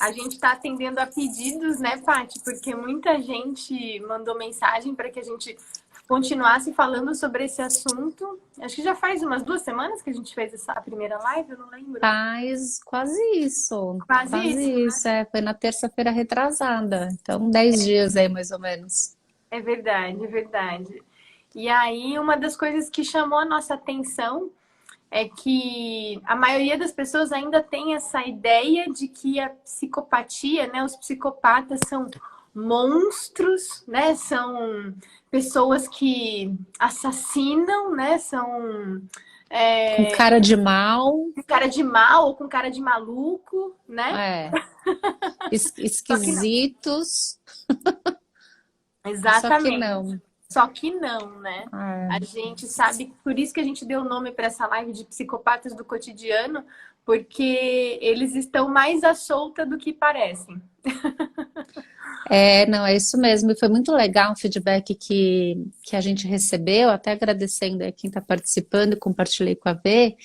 A gente está atendendo a pedidos, né, Paty? Porque muita gente mandou mensagem para que a gente continuasse falando sobre esse assunto. Acho que já faz umas 2 semanas que a gente fez essa primeira live, eu não lembro. Faz quase isso. Quase Quase isso. isso. Foi na terça-feira retrasada. Então, 10 dias aí, mais ou menos. É verdade, é verdade. E aí, uma das coisas que chamou a nossa atenção é que a maioria das pessoas ainda tem essa ideia de que a psicopatia, né, os psicopatas são monstros, né, são pessoas que assassinam, né, são Com cara de mal. com cara de mal ou com cara de maluco, né? É. Só que não. Esquisitos. Só que Exatamente. não. Só que não, né? A É. gente sabe, por isso que a gente deu o nome para essa live de psicopatas do cotidiano, porque eles estão mais à solta do que parecem. Não, é isso mesmo. E foi muito legal o feedback que a gente recebeu, até agradecendo a quem está participando, compartilhei com a V,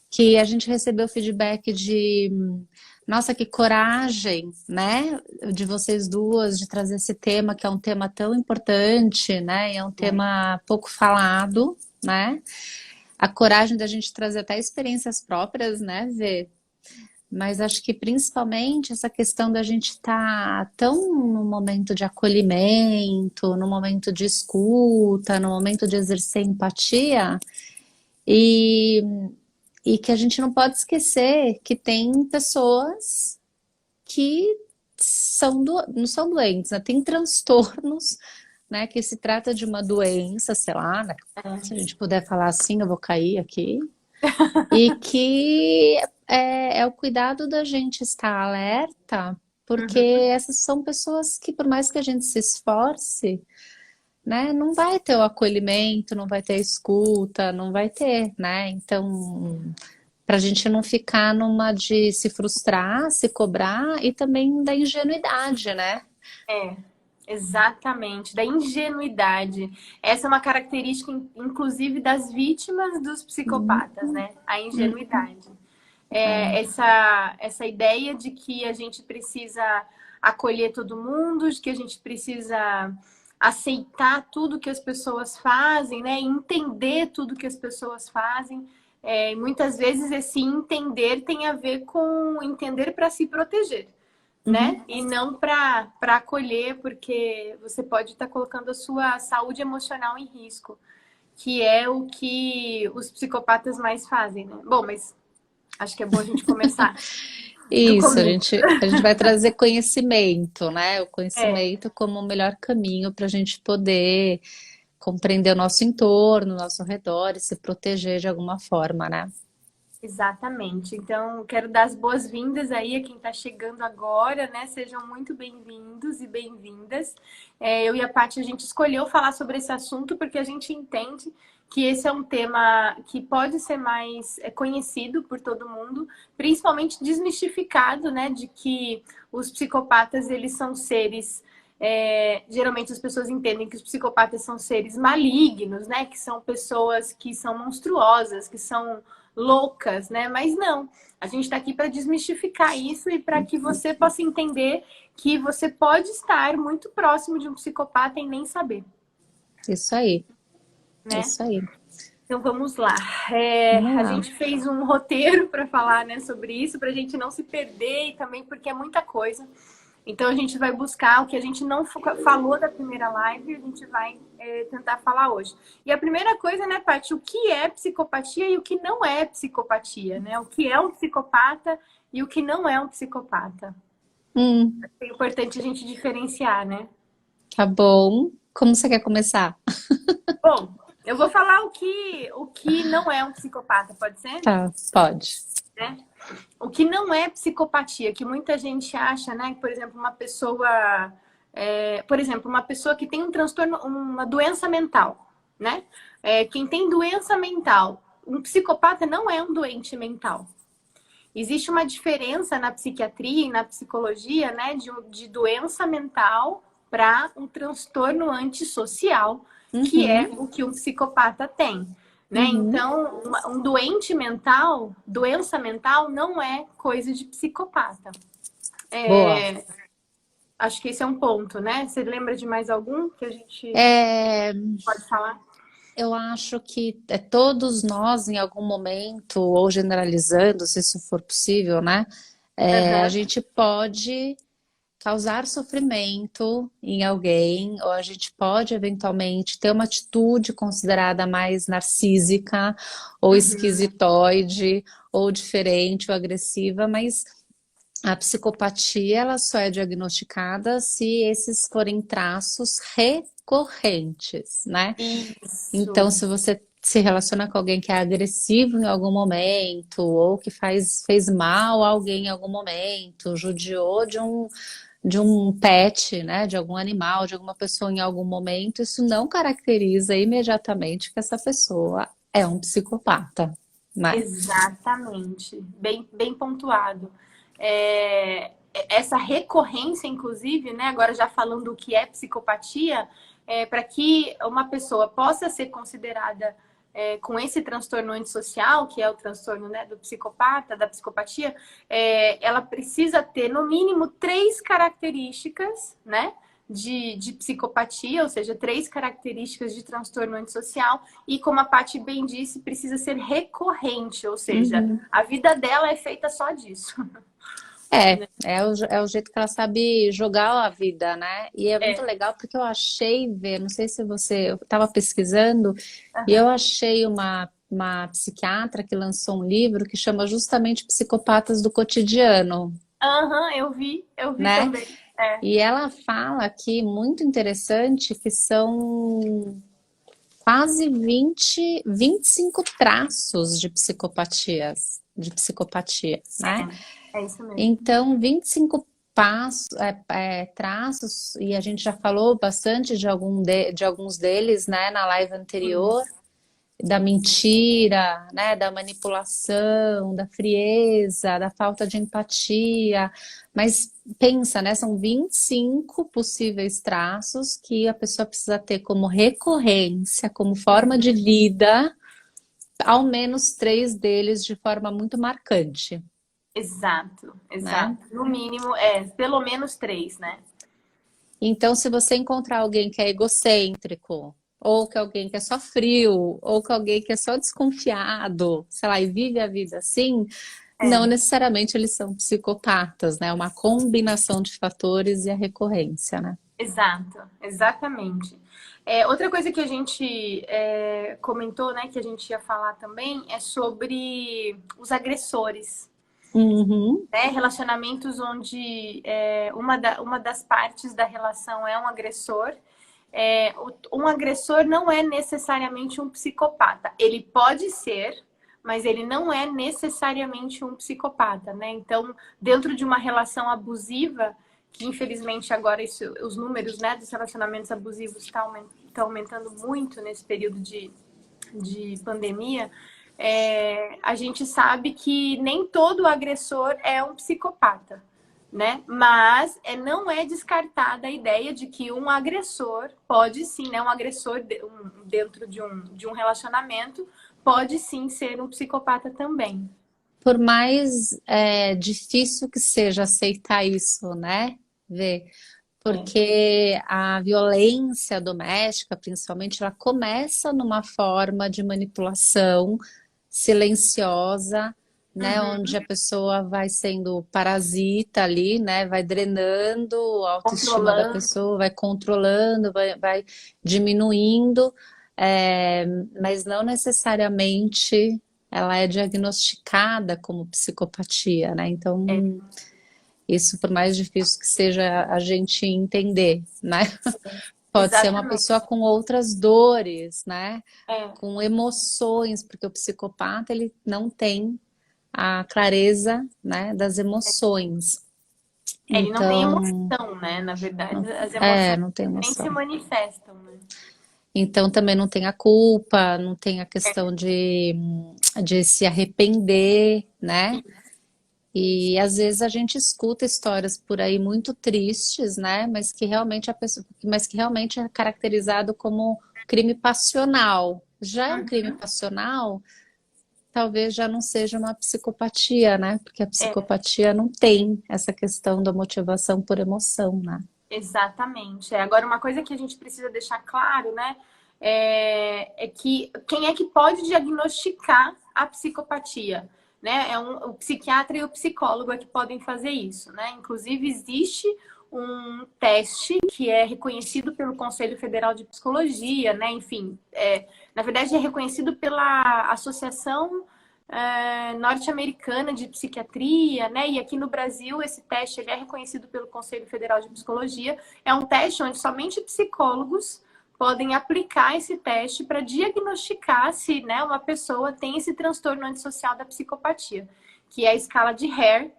que a gente recebeu feedback de, nossa, que coragem, né, de vocês duas, de trazer esse tema, que é um tema tão importante, né, e é um tema pouco falado, né, a coragem da gente trazer até experiências próprias, né, Vê? Mas acho que principalmente essa questão da gente estar tão no momento de acolhimento, no momento de escuta, no momento de exercer empatia, e, e que a gente não pode esquecer que tem pessoas que não são doentes, né? Tem transtornos, né? Que se trata de uma doença, sei lá, né? Se a gente puder falar assim, eu vou cair aqui. E que é o cuidado da gente estar alerta, porque Uhum. essas são pessoas que, por mais que a gente se esforce, né, não vai ter o acolhimento, não vai ter a escuta, não vai ter, né? Então, para a gente não ficar numa de se frustrar, se cobrar e também da ingenuidade, né? É, exatamente, da ingenuidade. Essa é uma característica, inclusive, das vítimas dos psicopatas, Hum, né? A hum, ingenuidade. é. Essa ideia de que a gente precisa acolher todo mundo, de que a gente precisa aceitar tudo que as pessoas fazem, né? Entender tudo que as pessoas fazem. Muitas vezes esse entender tem a ver com entender para se proteger, né? Uhum. E não para acolher, porque você pode estar colocando a sua saúde emocional em risco, que é o que os psicopatas mais fazem, né? Bom, mas acho que é bom a gente começar do Isso, começo. a gente vai trazer conhecimento, né? O É, conhecimento como o melhor caminho para a gente poder compreender o nosso entorno, o nosso redor e se proteger de alguma forma, né? exatamente. Então, quero dar as boas-vindas aí a quem está chegando agora, né? Sejam muito bem-vindos e bem-vindas. Eu e a Paty, a gente escolheu falar sobre esse assunto porque a gente entende que esse é um tema que pode ser mais conhecido por todo mundo, principalmente desmistificado, né? De que os psicopatas, eles são seres... geralmente as pessoas entendem que os psicopatas são seres malignos, né? Que são pessoas que são monstruosas, que são loucas, né? Mas não. A gente está aqui para desmistificar isso e para que você possa entender que você pode estar muito próximo de um psicopata e nem saber, Isso aí, né? isso aí. Então vamos lá. Vamos A lá. gente fez um roteiro para falar, né, sobre isso, para a gente não se perder e também porque é muita coisa. Então a gente vai buscar o que a gente não falou da primeira live, a gente vai tentar falar hoje. E a primeira coisa, né, Paty, o que é psicopatia e o que não é psicopatia, né? O que é um psicopata e o que não é um psicopata. É importante a gente diferenciar, né? Tá bom. Como você quer começar? Bom, eu vou falar o que não é um psicopata, pode ser? Tá, pode. Né? O que não é psicopatia, que muita gente acha, né? Que, por exemplo, uma pessoa que tem um transtorno, uma doença mental, né? Quem tem doença mental, um psicopata não é um doente mental. Existe uma diferença na psiquiatria e na psicologia, né? De doença mental para um transtorno antissocial, que é Uhum, o que um psicopata tem. Né? uhum, Então, um doente mental, doença mental, não é coisa de psicopata. Boa. Acho que esse é um ponto, né? Você lembra de mais algum que a gente É, pode falar? eu acho que todos nós, em algum momento, ou generalizando, se isso for possível, né? A Aham. gente pode causar sofrimento em alguém, ou a gente pode eventualmente ter uma atitude considerada mais narcísica, ou Uhum. esquisitoide, ou diferente, ou agressiva, mas a psicopatia ela só é diagnosticada se esses forem traços recorrentes, né? Então, Isso. se você se relaciona com alguém que é agressivo em algum momento, ou que fez mal a alguém em algum momento, judiou de um pet, né, de algum animal, de alguma pessoa em algum momento, isso não caracteriza imediatamente que essa pessoa é um psicopata, né? Exatamente, bem pontuado. Essa recorrência, inclusive, né, agora já falando o que é psicopatia, para que uma pessoa possa ser considerada com esse transtorno antissocial, que é o transtorno, né, do psicopata, da psicopatia, ela precisa ter no mínimo três características, né, de psicopatia, ou seja, três características de transtorno antissocial, e como a Paty bem disse, precisa ser recorrente, ou seja, Uhum. a vida dela é feita só disso. É o jeito que ela sabe jogar a vida, né? E é muito É. legal porque eu achei ver, não sei se você, eu estava pesquisando e eu Aham. achei uma psiquiatra que lançou um livro que chama justamente Psicopatas do Cotidiano, Aham, eu vi né? também. É. E ela fala aqui, muito interessante, que são quase 25 traços de psicopatia, né? É isso mesmo. Então, 25 traços, e a gente já falou bastante de alguns deles, né, na live anterior, Isso. da mentira, né, da manipulação, da frieza, da falta de empatia. Mas pensa, né, são 25 possíveis traços que a pessoa precisa ter como recorrência, como forma de vida, ao menos três deles de forma muito marcante, Exato, né? exato. No mínimo, pelo menos três, né? Então, se você encontrar alguém que é egocêntrico, ou que alguém que é só frio, ou que alguém que é só desconfiado, sei lá, e vive a vida assim, não É. necessariamente eles são psicopatas, né? É uma combinação de fatores e a recorrência, né? Exato, exatamente. Outra coisa que a gente comentou, né, que a gente ia falar também, é sobre os agressores, Uhum, né? Relacionamentos onde uma das partes da relação é um agressor. Um agressor não é necessariamente um psicopata. Ele pode ser, mas ele não é necessariamente um psicopata, né? Então, dentro de uma relação abusiva, que infelizmente agora os números, né, dos relacionamentos abusivos estão aumentando muito nesse período de pandemia, a gente sabe que nem todo agressor é um psicopata, né? Mas não é descartada a ideia de que um agressor pode sim, né? Um agressor dentro de um relacionamento pode sim ser um psicopata também. por mais difícil que seja aceitar isso, né? Ver, É. porque a violência doméstica, principalmente, ela começa numa forma de manipulação silenciosa, né, onde Uhum. a pessoa vai sendo parasita ali, né, vai drenando a autoestima da Controlando. pessoa, vai controlando, vai diminuindo, é, mas não necessariamente ela é diagnosticada como psicopatia, né? É, Então, isso, por mais difícil que seja a gente entender, né? Pode ser uma exatamente. pessoa com outras dores, né? É. Com emoções, porque o psicopata ele não tem a clareza, né, das emoções. Ele não tem Então, emoção, né? Na verdade, as é, emoções não tem nem se emoção. manifestam, né? Então também não tem a culpa, não tem a questão de se arrepender, né? E às vezes a gente escuta histórias por aí muito tristes, né? Mas que realmente mas que realmente é caracterizado como crime passional. Já é um crime passional, talvez já não seja uma psicopatia, né? Porque a É, psicopatia não tem essa questão da motivação por emoção, né? exatamente. Agora, uma coisa que a gente precisa deixar claro, né, é que quem é que pode diagnosticar a psicopatia, né? O psiquiatra e o psicólogo é que podem fazer isso, né? Inclusive, existe um teste que é reconhecido pelo Conselho Federal de Psicologia, né? Enfim, na verdade é reconhecido pela Associação norte-americana de psiquiatria, né? E aqui no Brasil esse teste ele é reconhecido pelo Conselho Federal de Psicologia. É um teste onde somente psicólogos podem aplicar esse teste para diagnosticar se, né, uma pessoa tem esse transtorno antissocial da psicopatia, que é a escala de Hare.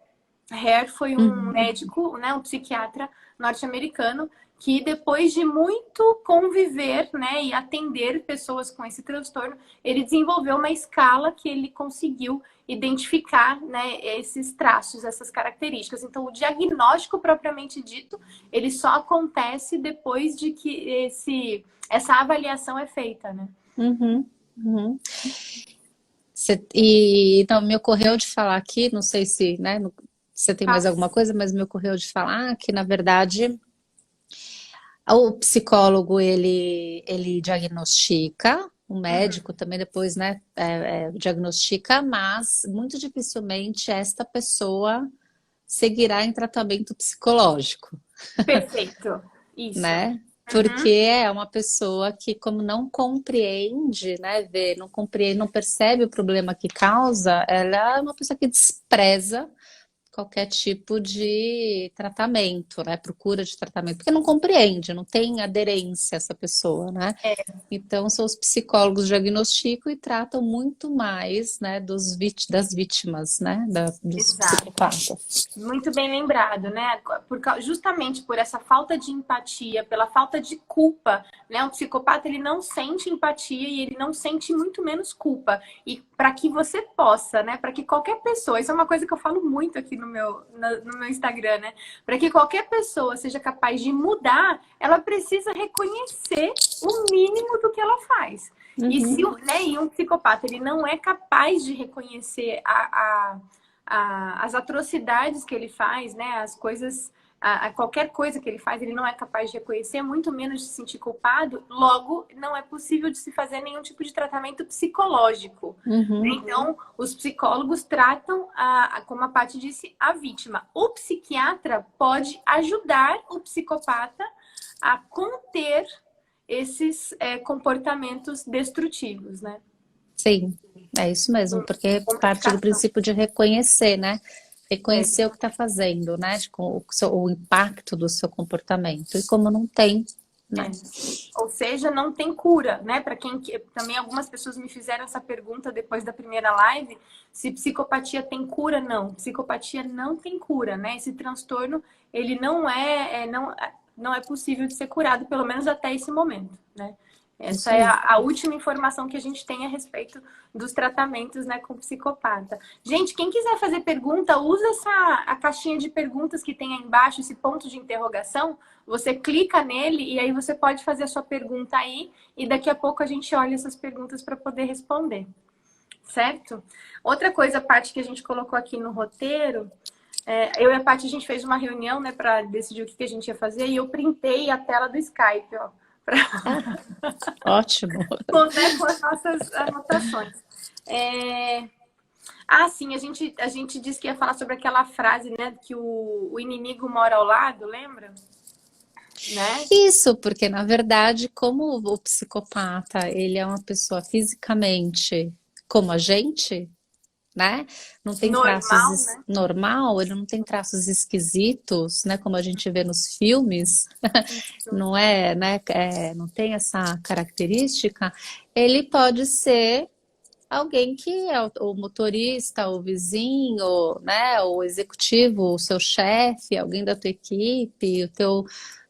Hare foi um Uhum. médico, né, um psiquiatra norte-americano que depois de muito conviver, né, e atender pessoas com esse transtorno, ele desenvolveu uma escala que ele conseguiu identificar, né, esses traços, essas características. Então, o diagnóstico propriamente dito, ele só acontece depois de que essa avaliação é feita, né? Uhum. Uhum. E então me ocorreu de falar aqui, não sei se, né, você tem mais alguma coisa, mas me ocorreu de falar que, na verdade, o psicólogo, ele diagnostica, o Uhum. médico também depois, né, diagnostica, mas muito dificilmente esta pessoa seguirá em tratamento psicológico, Perfeito. Isso. né? Porque Uhum. é uma pessoa que, como não compreende, né, não compreende, não percebe o problema que causa, ela é uma pessoa que despreza qualquer tipo de tratamento, né? Procura de tratamento, porque não compreende, não tem aderência essa pessoa, né? Então, são os psicólogos diagnosticam e tratam muito mais, né, das vítimas, né, dos Exato. psicopatas. Muito bem lembrado, né? Justamente por essa falta de empatia, pela falta de culpa, né? O psicopata ele não sente empatia e ele não sente muito menos culpa. E para que você possa, né? Para que qualquer pessoa, isso é uma coisa que eu falo muito aqui no meu Instagram, né? Para que qualquer pessoa seja capaz de mudar, ela precisa reconhecer o mínimo do que ela faz. E se, Uhum, né? E um psicopata ele não é capaz de reconhecer as atrocidades que ele faz, né? As coisas, qualquer coisa que ele faz, ele não é capaz de reconhecer, muito menos de se sentir culpado. Logo, não é possível de se fazer nenhum tipo de tratamento psicológico. uhum. Então, os psicólogos tratam, como a Paty disse, a vítima. O psiquiatra pode ajudar o psicopata a conter esses comportamentos destrutivos, né? Sim, é isso mesmo, porque Com parte do medicação. princípio de reconhecer, né? É. Reconhecer o que está fazendo, né? O impacto do seu comportamento. E como não tem, né? É. Ou seja, não tem cura, né? Para quem também algumas pessoas me fizeram essa pergunta depois da primeira live, se psicopatia tem cura, não. Psicopatia não tem cura, né? Esse transtorno, ele não é possível de ser curado, pelo menos até esse momento, né? Isso Essa é aí. a última informação que a gente tem a respeito dos tratamentos, né, com psicopata. Gente, quem quiser fazer pergunta, usa a caixinha de perguntas que tem aí embaixo, esse ponto de interrogação. Você clica nele e aí você pode fazer a sua pergunta aí e daqui a pouco a gente olha essas perguntas para poder responder. Certo? Outra coisa, a parte que a gente colocou aqui no roteiro, eu e a Paty, a gente fez uma reunião, né, para decidir o que a gente ia fazer e eu printei a tela do Skype, ó, Ótimo. né, com as nossas anotações. Sim, a gente disse que ia falar sobre aquela frase, né, que o inimigo mora ao lado, lembra? Né? Isso, porque na verdade, como o psicopata, ele é uma pessoa fisicamente como a gente, né? Não tem traços Normal, né? normal, ele não tem traços esquisitos, né? Como a gente vê nos filmes, Isso. não é, né? Não tem essa característica. Ele pode ser alguém que é o motorista, o vizinho, né? O executivo, o seu chefe, alguém da tua equipe, o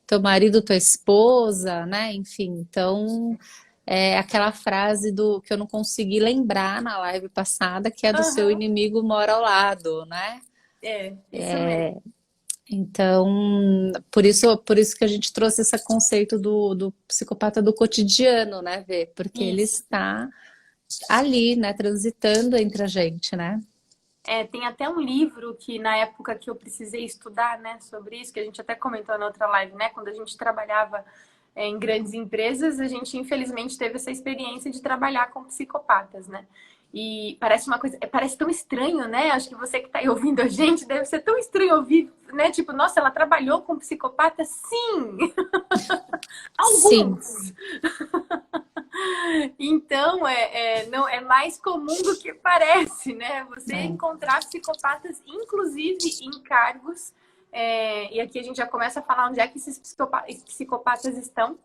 teu marido, tua esposa, né? Enfim, então é aquela frase do que eu não consegui lembrar na live passada, que é do seu Aham. inimigo mora ao lado, né? Isso mesmo. Então, por isso que a gente trouxe esse conceito do psicopata do cotidiano, né, Vê? Porque ele Isso. está ali, né, transitando entre a gente, né? Tem até um livro que na época que eu precisei estudar, né, sobre isso, que a gente até comentou na outra live, né, quando a gente trabalhava em grandes empresas, a gente infelizmente teve essa experiência de trabalhar com psicopatas, né? E parece uma coisa, parece tão estranho, né? Acho que você que está aí ouvindo a gente deve ser tão estranho ouvir, né? Tipo, nossa, ela trabalhou com psicopata? Sim! Sim, Alguns! Então, não, é mais comum do que parece, né? Você é. encontrar psicopatas, inclusive em cargos, e aqui a gente já começa a falar onde é que esses psicopatas estão,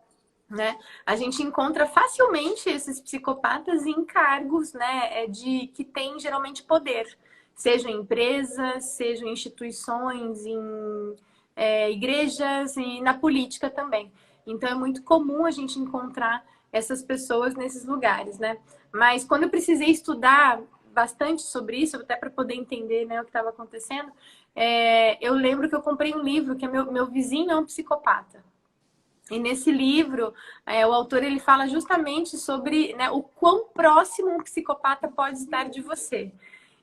né? A gente encontra facilmente esses psicopatas em cargos, né, que têm geralmente poder, seja em empresas, sejam em instituições, igrejas e na política também. Então é muito comum a gente encontrar essas pessoas nesses lugares, né? Mas quando eu precisei estudar bastante sobre isso, até para poder entender, né, o que estava acontecendo, eu lembro que eu comprei um livro que é meu vizinho é um psicopata. E nesse livro, o autor ele fala justamente sobre, né, o quão próximo um psicopata pode estar de você.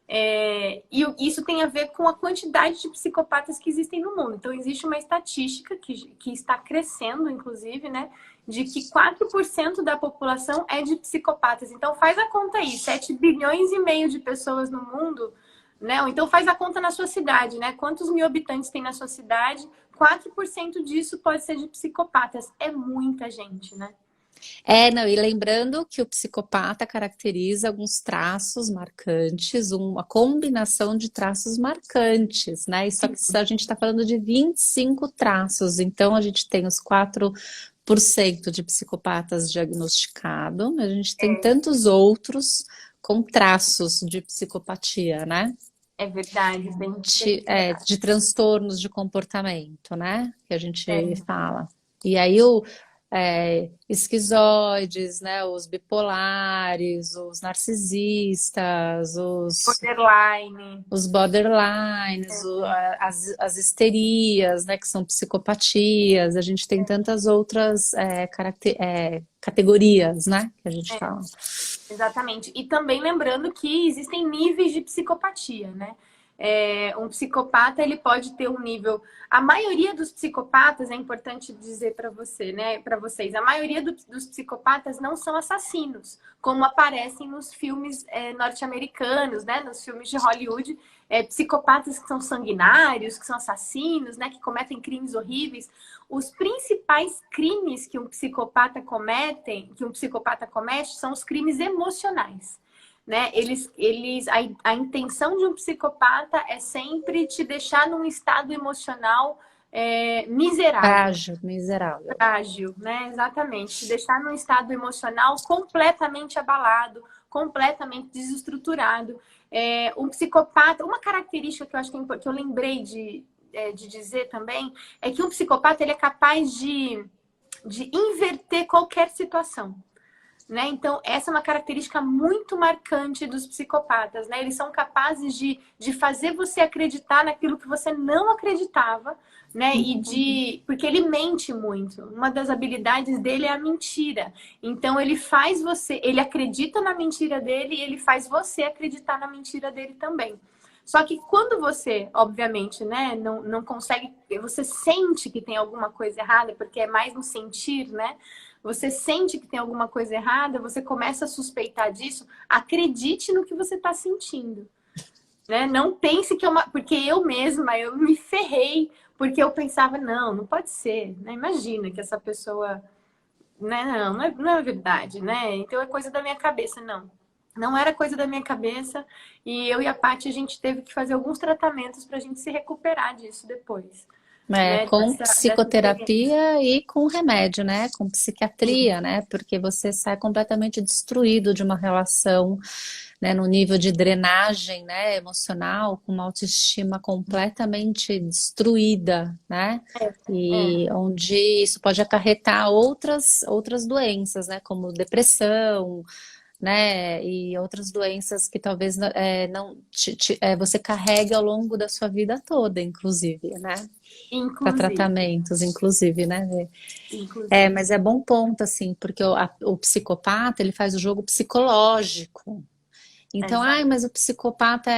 E isso tem a ver com a quantidade de psicopatas que existem no mundo. Então, existe uma estatística que está crescendo, inclusive, né? De que 4% da população é de psicopatas. Então, faz a conta aí, 7,5 bilhões de pessoas no mundo, né? Ou então faz a conta na sua cidade, né? Quantos mil habitantes tem na sua cidade? 4% disso pode ser de psicopatas. É muita gente, né? Não, e lembrando que o psicopata caracteriza alguns traços marcantes, uma combinação de traços marcantes, né? E só que a gente está falando de 25 traços, então a gente tem os 4% de psicopatas diagnosticados, a gente tem tantos outros com traços de psicopatia, né? É verdade, bem verdade. De transtornos de comportamento, né? Que a gente É. fala. E aí esquizoides, né? Os bipolares, os narcisistas, Borderline. os borderlines, as histerias, né? Que são psicopatias. A gente tem tantas outras categorias, né? Que a gente fala. Exatamente. E também lembrando que existem níveis de psicopatia, né? Um psicopata, ele pode ter um nível... A maioria dos psicopatas, é importante dizer para você, né? Para vocês, a maioria dos psicopatas não são assassinos, como aparecem nos filmes norte-americanos, né? Nos filmes de Hollywood, psicopatas que são sanguinários, que são assassinos, né? Que cometem crimes horríveis. Os principais crimes que um psicopata comete são os crimes emocionais, né? A intenção de um psicopata é sempre te deixar num estado emocional miserável. Frágil, miserável. Frágil, né? Exatamente. Te deixar num estado emocional completamente abalado, completamente desestruturado. Um psicopata, uma característica que eu acho que eu lembrei de dizer também, é que um psicopata ele é capaz de inverter qualquer situação. Né? Então, essa é uma característica muito marcante dos psicopatas, né? Eles são capazes de fazer você acreditar naquilo que você não acreditava, né? Porque ele mente muito. Uma das habilidades dele é a mentira. Então, ele acredita na mentira dele e ele faz você acreditar na mentira dele também. Só que quando você, obviamente, né, não consegue, você sente que tem alguma coisa errada, porque é mais no sentir, né? Você sente que tem alguma coisa errada, você começa a suspeitar disso, acredite no que você está sentindo. Né? Não pense que é uma... Porque eu mesma, eu me ferrei, porque eu pensava, não pode ser. Né? Imagina que essa pessoa... Né? Não é verdade, né? Então é coisa da minha cabeça, não. Não era coisa da minha cabeça. E eu e a Paty, a gente teve que fazer alguns tratamentos para a gente se recuperar disso depois. Né? Com Dessa experiência. psicoterapia e com remédio, né? Com psiquiatria, né? Porque você sai completamente destruído de uma relação, né? No nível de drenagem, né? Emocional, com uma autoestima completamente destruída, né? E onde isso pode acarretar outras doenças, né? Como depressão, né? E outras doenças que talvez não você carregue ao longo da sua vida toda, inclusive, né? Para Inclusive, tratamentos, inclusive, né? inclusive. Mas é bom ponto, assim, porque o psicopata, ele faz o jogo psicológico. Então, ai, Exato. mas o psicopata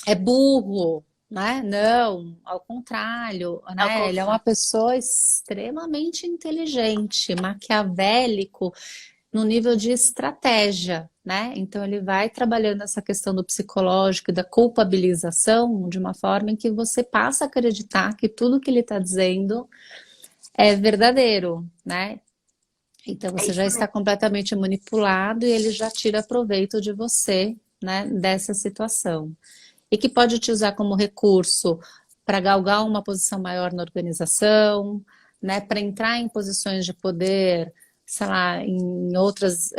é burro, né? Não, ao contrário, Ao né? Ele é uma contrário. pessoa extremamente inteligente, maquiavélico no nível de estratégia, né? Então ele vai trabalhando essa questão do psicológico e da culpabilização de uma forma em que você passa a acreditar que tudo que ele está dizendo é verdadeiro, né? Então É você já isso está mesmo. completamente manipulado e ele já tira proveito de você, né, dessa situação. E que pode te usar como recurso para galgar uma posição maior na organização, né, para entrar em posições de poder, sei lá, em outras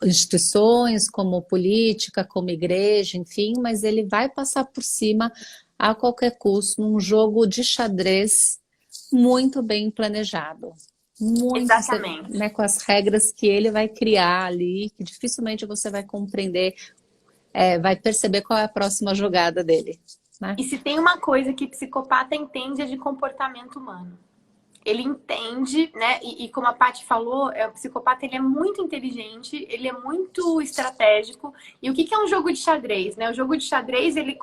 instituições, como política, como igreja, enfim, mas ele vai passar por cima a qualquer custo num jogo de xadrez muito bem planejado. Muito, Exatamente. né, com as regras que ele vai criar ali, que dificilmente você vai compreender, vai perceber qual é a próxima jogada dele, né? E se tem uma coisa que psicopata entende é de comportamento humano. Ele entende, né? E como a Paty falou, o psicopata ele é muito inteligente, ele é muito estratégico. E o que é um jogo de xadrez, né? O jogo de xadrez, ele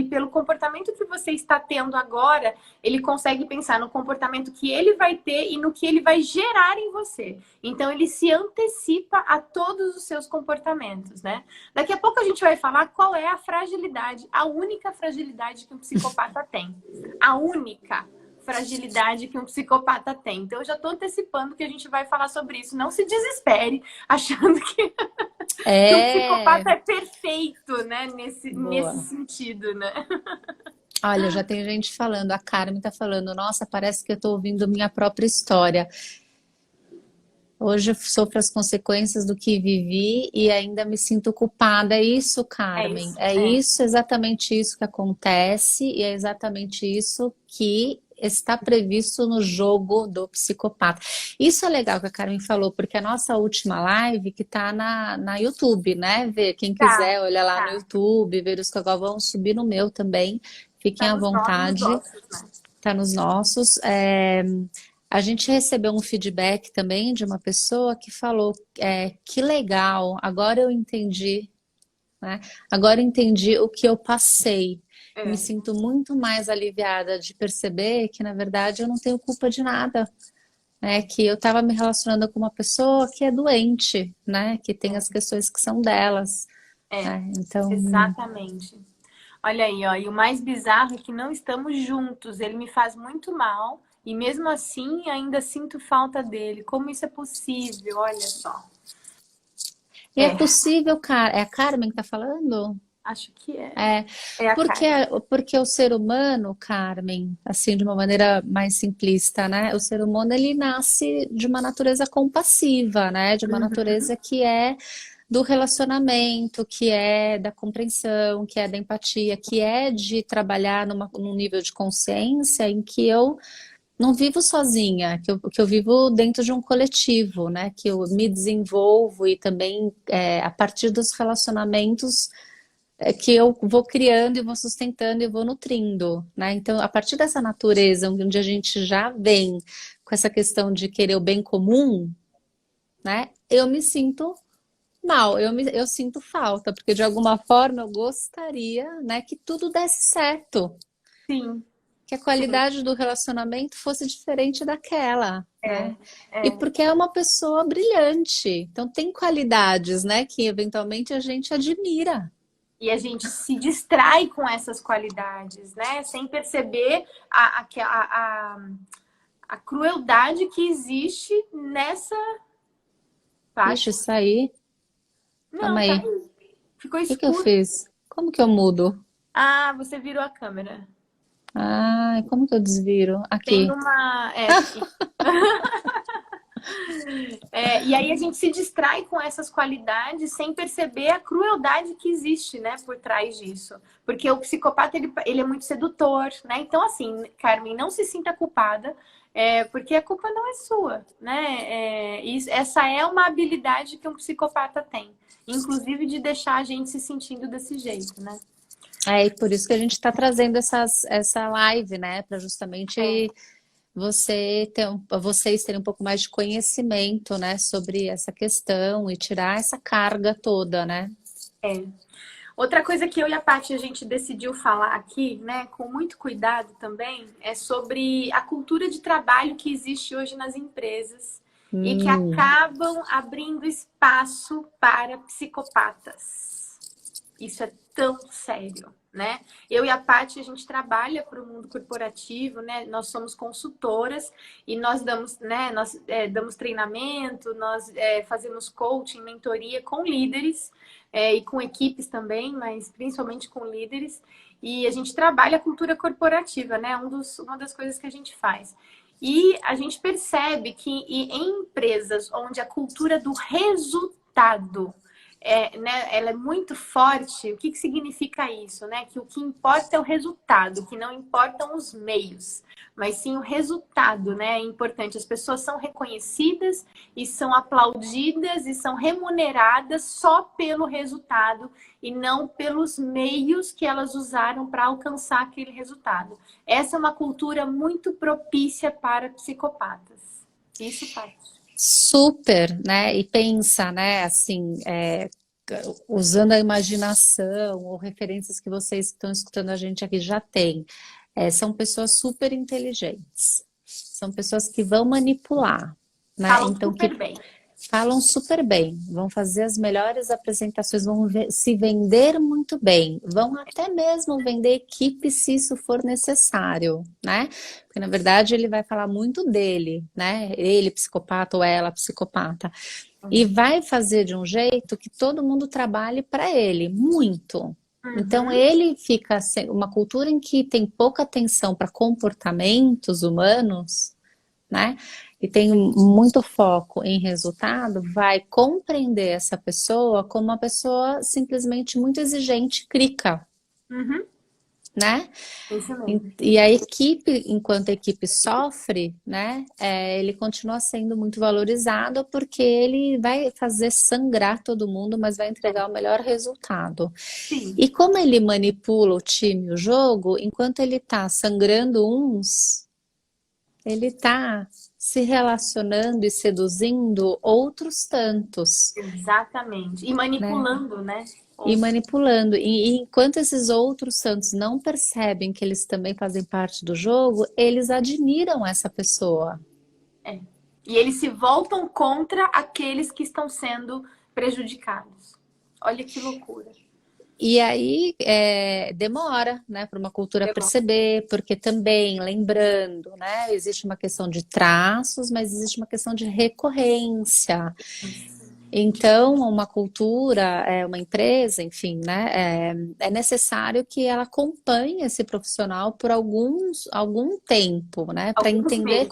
pelo comportamento que você está tendo agora, ele consegue pensar no comportamento que ele vai ter e no que ele vai gerar em você. Então ele se antecipa a todos os seus comportamentos, né? Daqui a pouco a gente vai falar qual é a fragilidade, a única fragilidade que um psicopata tem. A única fragilidade que um psicopata tem. Então, eu já estou antecipando que a gente vai falar sobre isso. Não se desespere achando que um É, psicopata é perfeito, né? Nesse boa. sentido, né? Olha, já tem gente falando, a Carmen tá falando, nossa, parece que eu tô ouvindo minha própria história. Hoje eu sofro as consequências do que vivi e ainda me sinto culpada. É isso, É Carmen. isso. É É. isso, exatamente isso que acontece e é exatamente isso que está previsto no jogo do psicopata. Isso é legal que a Carmen falou, porque a nossa última live que tá na YouTube, né? Ver quem Tá, quiser, olha lá no tá. YouTube, ver os que agora vão subir no meu também. Fiquem Tá à nos vontade, nossos, né? tá nos nossos. A gente recebeu um feedback também de uma pessoa que falou, que legal, agora eu entendi, né? Agora eu entendi o que eu passei. Me É. sinto muito mais aliviada de perceber que, na verdade, eu não tenho culpa de nada, né? Que eu estava me relacionando com uma pessoa que é doente, né? Que tem as questões que são delas, É, né? Então, exatamente. Olha aí, ó. E o mais bizarro é que não estamos juntos. Ele me faz muito mal. E mesmo assim, ainda sinto falta dele. Como isso é possível? Olha só. e é É, possível, cara. É a Carmen que está falando? acho que é. É, É a porque, Karen. porque o ser humano, Carmen, assim, de uma maneira mais simplista, né? O ser humano, ele nasce de uma natureza compassiva, né? De uma Uhum. natureza que é do relacionamento, que é da compreensão, que é da empatia, que é de trabalhar num nível de consciência em que eu não vivo sozinha, que eu vivo dentro de um coletivo, né? Que eu me desenvolvo e também, a partir dos relacionamentos que eu vou criando e vou sustentando e vou nutrindo, né? Então, a partir dessa natureza, onde a gente já vem com essa questão de querer o bem comum, né? Eu me sinto mal, eu sinto falta, porque de alguma forma eu gostaria, né, que tudo desse certo, Sim, que a sim. qualidade do relacionamento fosse diferente daquela, É, né? E é. porque é uma pessoa brilhante, então tem qualidades, né, que eventualmente a gente admira. E a gente se distrai com essas qualidades, né? Sem perceber a crueldade que existe nessa Ixi, parte. isso aí, calma Não, tá aí. aí. Ficou O que que eu escuro. fiz? Como que eu mudo? Ah, você virou a câmera. Ai, como que eu desviro? Tem Aqui. uma. É, aqui. E aí a gente se distrai com essas qualidades sem perceber a crueldade que existe, né, por trás disso. Porque o psicopata, ele é muito sedutor, né? Então, assim, Carmen, não se sinta culpada, porque a culpa não é sua, né? Essa é uma habilidade que um psicopata tem, inclusive de deixar a gente se sentindo desse jeito, né? E por isso que a gente está trazendo essa live, né? Para É. justamente vocês terem um pouco mais de conhecimento, né, sobre essa questão e tirar essa carga toda, né? É. Outra coisa que eu e a Paty a gente decidiu falar aqui, né, com muito cuidado também, é sobre a cultura de trabalho que existe hoje nas empresas e que Hum, acabam abrindo espaço para psicopatas. Isso é tão sério, né? Eu e a Paty, a gente trabalha para o mundo corporativo, né? Nós somos consultoras e nós damos, né? Nós damos treinamento, nós fazemos coaching, mentoria com líderes e com equipes também, mas principalmente com líderes. E a gente trabalha a cultura corporativa, né? Uma das coisas que a gente faz. E a gente percebe que em empresas onde a cultura do resultado né, ela é muito forte. O que, que significa isso? Né? Que o que importa é o resultado, que não importam os meios, mas sim o resultado, né? É importante. As pessoas são reconhecidas e são aplaudidas e são remuneradas só pelo resultado e não pelos meios que elas usaram para alcançar aquele resultado. Essa é uma cultura muito propícia para psicopatas. Isso faz. super, né? E pensa, né? Assim, usando a imaginação ou referências que vocês que estão escutando a gente aqui já têm. São pessoas super inteligentes, são pessoas que vão manipular, né? Falam Então, que super bem. falam super bem, vão fazer as melhores apresentações, vão se vender muito bem, vão até mesmo vender equipe se isso for necessário, né? Porque na verdade ele vai falar muito dele, né? Ele psicopata ou ela psicopata. E vai fazer de um jeito que todo mundo trabalhe para ele, muito. Então Uhum. ele fica uma cultura em que tem pouca atenção para comportamentos humanos, né? E tem muito foco em resultado, vai compreender essa pessoa como uma pessoa simplesmente muito exigente, crica, Uhum. né? Isso E, mesmo. e a equipe, enquanto a equipe sofre, né? Ele continua sendo muito valorizado porque ele vai fazer sangrar todo mundo, mas vai entregar o melhor resultado. Sim. E como ele manipula o time, o jogo, enquanto ele está sangrando uns, ele está se relacionando e seduzindo outros tantos, Exatamente. E né? manipulando, né? E Outro. manipulando. E enquanto esses outros tantos não percebem que eles também fazem parte do jogo, eles admiram essa pessoa. É. E eles se voltam contra aqueles que estão sendo prejudicados. Olha que loucura. E aí demora, né, para uma cultura Demora. perceber, porque também, lembrando, né, existe uma questão de traços, mas existe uma questão de recorrência. Então, uma cultura, uma empresa, enfim, né, é necessário que ela acompanhe esse profissional por algum tempo, né, Alguns meses.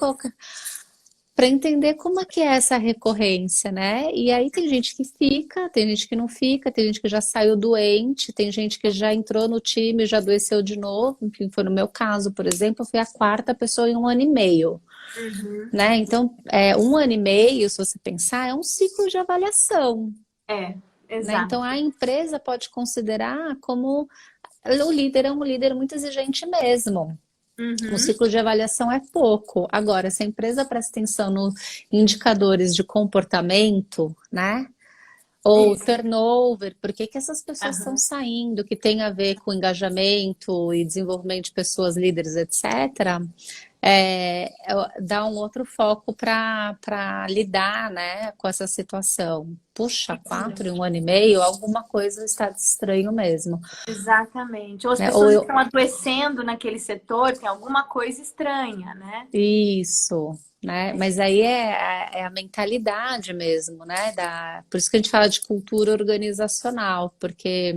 para entender como é que é essa recorrência, né? E aí tem gente que fica, tem gente que não fica, tem gente que já saiu doente, tem gente que já entrou no time e já adoeceu de novo. Enfim, foi no meu caso, por exemplo, eu fui a quarta pessoa em 1 ano e meio, Uhum. né? Então, 1 ano e meio, se você pensar, é um ciclo de avaliação, É, né? Então, exato. a empresa pode considerar como o líder é um líder muito exigente mesmo. O Uhum. ciclo de avaliação é pouco. Agora, se a empresa presta atenção nos indicadores de comportamento, né? Ou Isso. turnover, por que que essas pessoas estão Aham. saindo, que tem a ver com engajamento e desenvolvimento de pessoas líderes, etc., dá um outro foco para lidar, né, com essa situação. Puxa, Isso quatro em mesmo. 1 ano e meio, alguma coisa está de estranho mesmo, Exatamente. Ou as né? Ou pessoas eu, estão adoecendo naquele setor, tem alguma coisa estranha, né? Isso, né? Mas aí é a mentalidade mesmo, né? Por isso que a gente fala de cultura organizacional, porque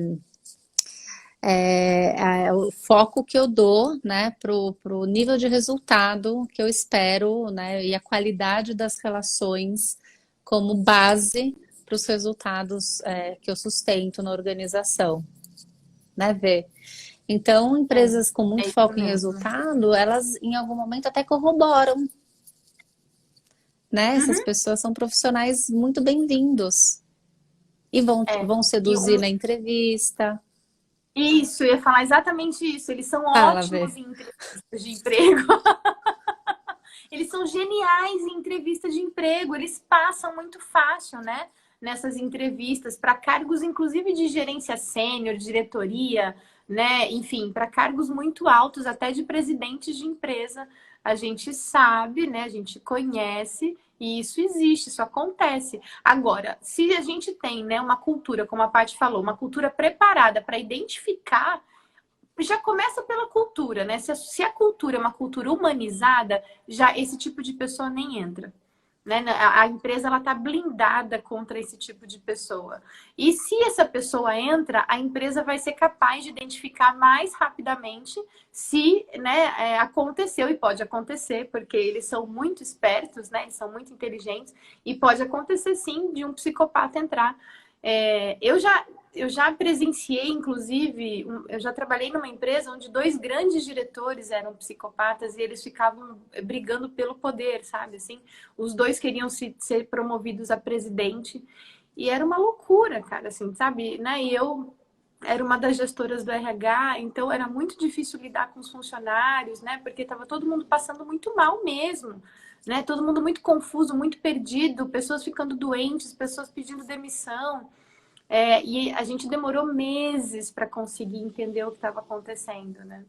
o foco que eu dou, né, pro nível de resultado que eu espero, né, e a qualidade das relações como base para os resultados que eu sustento na organização, né, Vê? Então, É, empresas com é muito isso foco em mesmo. resultado, elas em algum momento até corroboram, né? Essas Uhum, pessoas são profissionais muito bem-vindos e é. vão E seduzir na entrevista. isso, eu ia falar exatamente isso. Eles são Fala, Vê. ótimos em entrevistas de emprego. Eles são geniais em entrevista de emprego. Eles passam muito fácil, né? Nessas entrevistas para cargos, inclusive de gerência sênior, diretoria, né? Enfim, para cargos muito altos, até de presidentes de empresa. A gente sabe, né? A gente conhece e isso existe, isso acontece. Agora, se a gente tem, né, uma cultura, como a Paty falou, uma cultura preparada para identificar, já começa pela cultura, né? Se a cultura é uma cultura humanizada, já esse tipo de pessoa nem entra. Né? A empresa ela está blindada contra esse tipo de pessoa. E se essa pessoa entra, a empresa vai ser capaz de identificar mais rapidamente se, né, aconteceu, e pode acontecer, porque eles são muito espertos, né? Eles são muito inteligentes, e pode acontecer sim de um psicopata entrar. Eu já presenciei, inclusive, eu já trabalhei numa empresa onde dois grandes diretores eram psicopatas e eles ficavam brigando pelo poder, sabe? Assim, os dois queriam ser promovidos a presidente e era uma loucura, cara, assim, sabe? Né? E eu era uma das gestoras do RH, então era muito difícil lidar com os funcionários, né? Porque estava todo mundo passando muito mal mesmo, né? Todo mundo muito confuso, muito perdido, pessoas ficando doentes, pessoas pedindo demissão. E a gente demorou meses para conseguir entender o que estava acontecendo, né?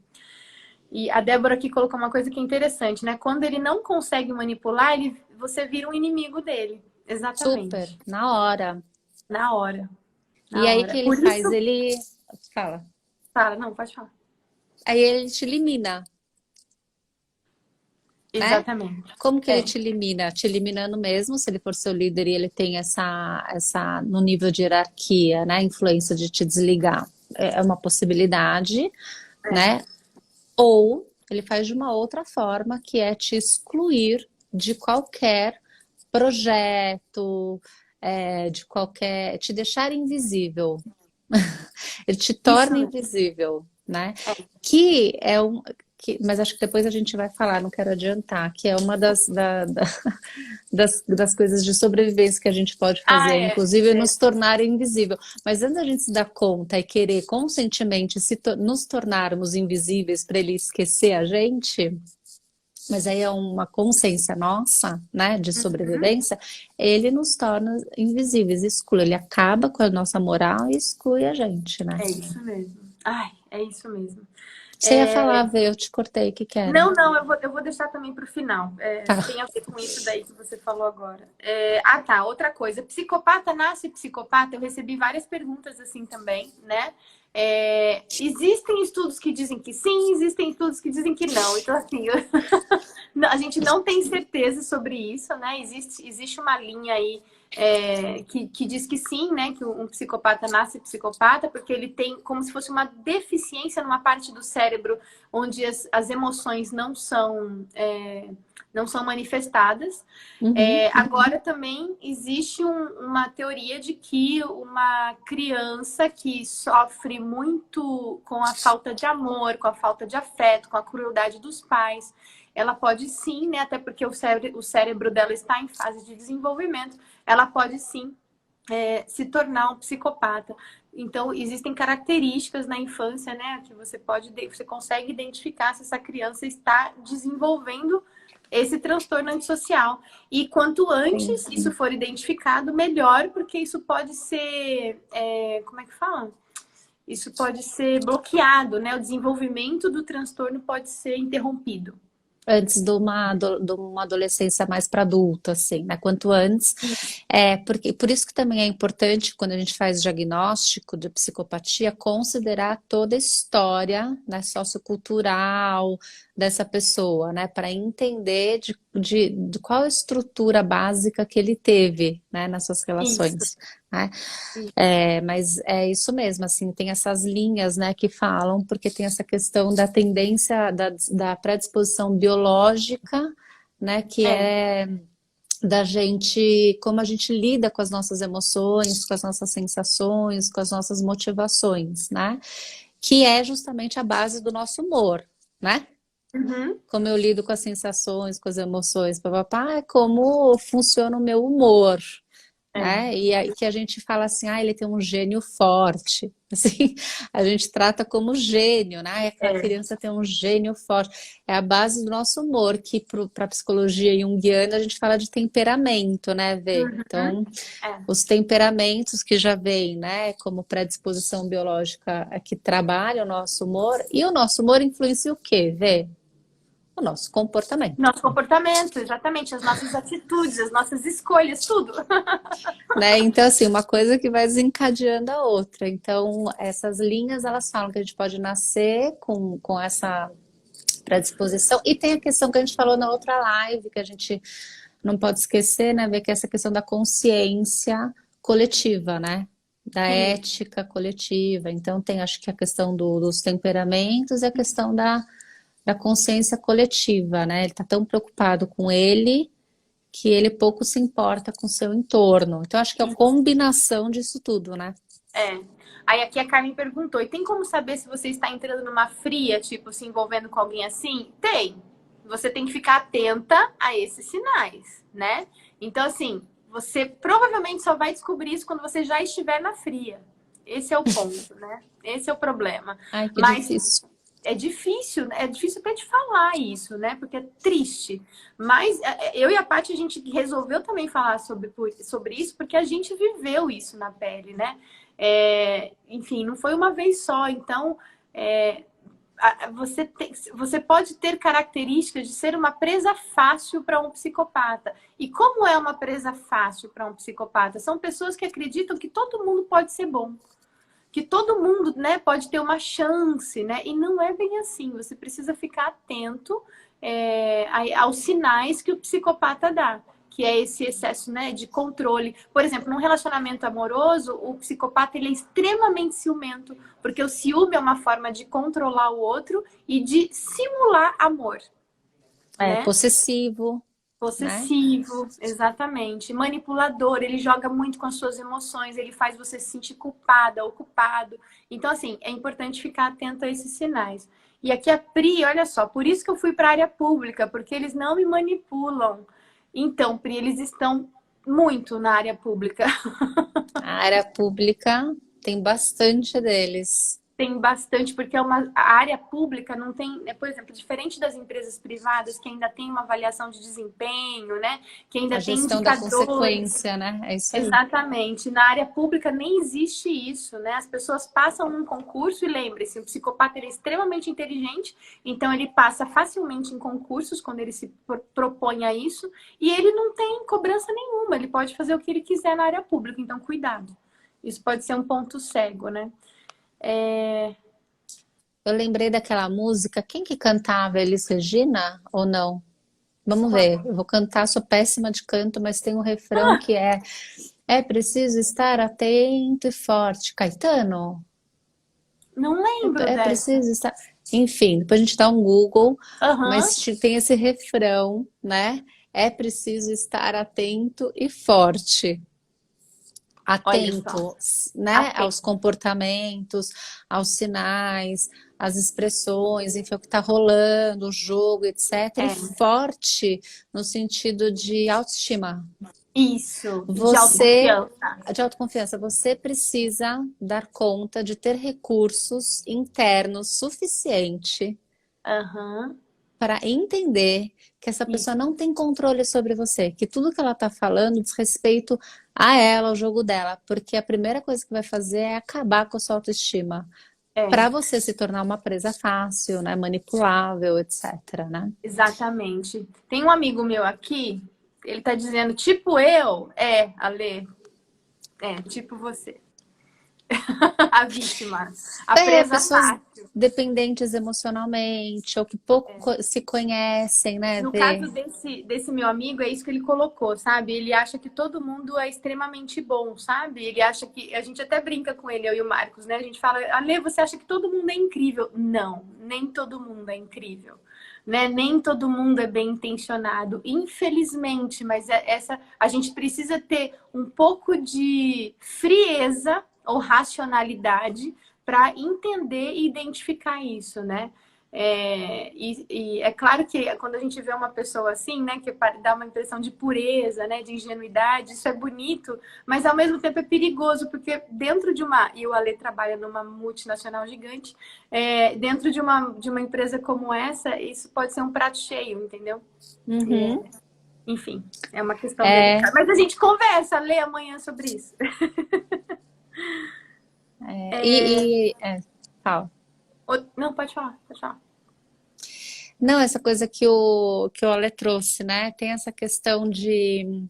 E a Débora aqui colocou uma coisa que é interessante, né? Quando ele não consegue manipular, você vira um inimigo dele. Super, Exatamente. na hora. Na hora. E Na aí hora. que ele Por faz? isso. Ele fala. Fala, não, pode falar. Aí ele te elimina, né? Exatamente. Como que ele É. te elimina? Te eliminando mesmo, se ele for seu líder e ele tem no nível de hierarquia, né? Influência de te desligar. É uma possibilidade, É. né? Ou ele faz de uma outra forma, que é te excluir de qualquer projeto, te deixar invisível. Ele te Isso torna mesmo. invisível, né? É. Que é um, mas acho que depois a gente vai falar, não quero adiantar, que é uma das coisas de sobrevivência que a gente pode Ah, fazer, é. inclusive É. nos tornar invisível. Mas antes da gente se dar conta e querer conscientemente nos tornarmos invisíveis para ele esquecer a gente, mas aí é uma consciência nossa, né, de Uhum. sobrevivência, ele nos torna invisíveis, exclui, ele acaba com a nossa moral e exclui a gente, né? É isso mesmo. Ai, é isso mesmo. Você ia falar, Vê, eu te cortei, o que que era? Não, não, eu vou deixar também para o final. Tá. Tem a ver com isso daí que você falou agora. Tá, outra coisa. Psicopata nasce psicopata? Eu recebi várias perguntas assim também, né? Existem estudos que dizem que sim, existem estudos que dizem que não. Então, assim, a gente não tem certeza sobre isso, né? Existe uma linha aí que diz que sim, né? Que um psicopata nasce psicopata, porque ele tem como se fosse uma deficiência numa parte do cérebro onde as emoções não são manifestadas. Uhum. Agora também existe uma teoria de que uma criança que sofre muito com a falta de amor, com a falta de afeto, com a crueldade dos pais, ela pode sim, né? Até porque o cérebro dela está em fase de desenvolvimento, ela pode sim se tornar um psicopata. Então, existem características na infância, né, que você consegue identificar se essa criança está desenvolvendo esse transtorno antissocial. E quanto Sim. antes isso for identificado, melhor, porque isso pode ser, como é que fala? Isso pode ser bloqueado, né? O desenvolvimento do transtorno pode ser interrompido. Antes de uma adolescência mais para adulta, assim, né? Quanto antes. Porque, por isso que também é importante, quando a gente faz diagnóstico de psicopatia, considerar toda a história, né, sociocultural dessa pessoa, né? Para entender de qual a estrutura básica que ele teve, né, nas suas Isso. relações, né? Isso. Mas é isso mesmo, assim, tem essas linhas, né, que falam, porque tem essa questão da tendência, da predisposição biológica, né, que É. é da gente, como a gente lida com as nossas emoções, com as nossas sensações, com as nossas motivações, né? Que é justamente a base do nosso humor, né? Uhum. Como eu lido com as sensações, com as emoções, papapá, é como funciona o meu humor, É. né? E aí que a gente fala assim, ele tem um gênio forte. Assim, a gente trata como gênio, né? Ai, aquela É. criança tem um gênio forte. É a base do nosso humor, que para a psicologia junguiana a gente fala de temperamento, né, Vê? Uhum. Então, É. os temperamentos que já vêm, né, como predisposição biológica que trabalha o nosso humor, e o nosso humor influencia o quê, Vê? O nosso comportamento. Nosso comportamento, exatamente, as nossas atitudes, as nossas escolhas, tudo. Né? Então, assim, uma coisa que vai desencadeando a outra. Então, essas linhas, elas falam que a gente pode nascer com essa predisposição. E tem a questão que a gente falou na outra live, que a gente não pode esquecer, né, ver que é essa questão da consciência coletiva, né? Da Sim, ética coletiva. Então, tem, acho que a questão dos temperamentos e a questão da consciência coletiva, né? Ele está tão preocupado com ele que ele pouco se importa com o seu entorno. Então, acho que é a isso. combinação disso tudo, né? É. Aí aqui a Carmen perguntou, e tem como saber se você está entrando numa fria, tipo, se envolvendo com alguém assim? Tem. Você tem que ficar atenta a esses sinais, né? Então, assim, você provavelmente só vai descobrir isso quando você já estiver na fria. Esse é o ponto, né? Esse é o problema. Ai, que Mas difícil. é difícil até de falar isso, né? Porque é triste. Mas eu e a Paty, a gente resolveu também falar sobre isso, porque a gente viveu isso na pele, né? Enfim, não foi uma vez só. Então, você pode ter características de ser uma presa fácil para um psicopata. E como é uma presa fácil para um psicopata? São pessoas que acreditam que todo mundo pode ser bom, que todo mundo, né, pode ter uma chance, né? E não é bem assim. Você precisa ficar atento aos sinais que o psicopata dá, que é esse excesso, né, de controle. Por exemplo, num relacionamento amoroso, o psicopata ele é extremamente ciumento, porque o ciúme é uma forma de controlar o outro e de simular amor, É né? possessivo, né? Possessivo, exatamente. Manipulador, ele joga muito com as suas emoções, ele faz você se sentir culpada ou culpado. Então, assim, é importante ficar atento a esses sinais. E aqui a Pri, olha só, por isso que eu fui para a área pública, porque eles não me manipulam. Então, Pri, eles estão muito na área pública. A área pública tem bastante deles. Tem bastante, porque a área pública não tem, por exemplo, diferente das empresas privadas, que ainda tem uma avaliação de desempenho, né? Que A ainda tem gestão da indicadores. consequência, né? É isso aí. Exatamente. Na área pública nem existe isso, né? As pessoas passam um concurso e lembre-se, o psicopata ele é extremamente inteligente, então ele passa facilmente em concursos quando ele se propõe a isso, e ele não tem cobrança nenhuma, ele pode fazer o que ele quiser na área pública, então cuidado. Isso pode ser um ponto cego, né? Eu lembrei daquela música, quem que cantava? Elis Regina ou não? Vamos ver, eu vou cantar, sou péssima de canto, mas tem um refrão Ah, que é preciso estar atento e forte. Caetano? não lembro É dessa. preciso estar. Enfim, depois a gente dá um Google, Aham, mas tem esse refrão, né? É preciso estar atento e forte. olha só. Atento, né? Aos Atento. comportamentos, aos sinais, às expressões, enfim, o que está rolando, o jogo, etc. E É, forte no sentido de autoestima. isso, de Você, autoconfiança. de autoconfiança, você precisa dar conta de ter recursos internos suficiente Aham, para entender que essa pessoa isso. não tem controle sobre você, que tudo que ela está falando diz respeito a ela, ao jogo dela, porque a primeira coisa que vai fazer é acabar com a sua autoestima, É, para você se tornar uma presa fácil, né, manipulável, etc, né? exatamente. Tem um amigo meu aqui, ele tá dizendo, tipo Ale, tipo você. A vítima, a presa Pessoas fácil. dependentes emocionalmente, ou que pouco se conhecem, né, No Vê? caso desse meu amigo, é isso que ele colocou, sabe? Ele acha que todo mundo é extremamente bom, sabe? Ele acha que. A gente até brinca com ele, eu e o Marcos, né? A gente fala, Ale, você acha que todo mundo é incrível? Não, nem todo mundo é incrível. Né? Nem todo mundo é bem intencionado, infelizmente, mas essa a gente precisa ter um pouco de frieza ou racionalidade para entender e identificar isso, né? E é claro que quando a gente vê uma pessoa assim, né, que dá uma impressão de pureza, né, de ingenuidade, isso é bonito, mas ao mesmo tempo é perigoso, porque dentro de uma, e o Ale trabalha numa multinacional gigante, dentro de uma empresa como essa, isso pode ser um prato cheio, entendeu? Uhum. Enfim, é uma questão É, delicada. Mas a gente conversa, lê amanhã sobre isso. fala. Não, pode falar, pode falar. Não, essa coisa que o Ale trouxe, né? Tem essa questão de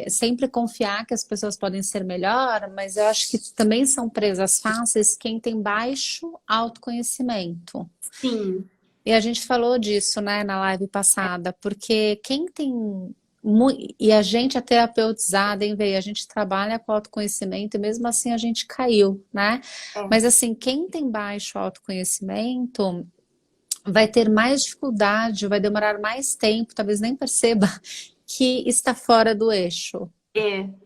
sempre confiar que as pessoas podem ser melhor, mas eu acho que também são presas fáceis quem tem baixo autoconhecimento. Sim, E a gente falou disso, né, na live passada, porque quem tem e a gente é terapeutizada, hein, Vê? A gente trabalha com autoconhecimento e mesmo assim a gente caiu, né? é, Mas assim, quem tem baixo autoconhecimento vai ter mais dificuldade, vai demorar mais tempo, talvez nem perceba que está fora do eixo,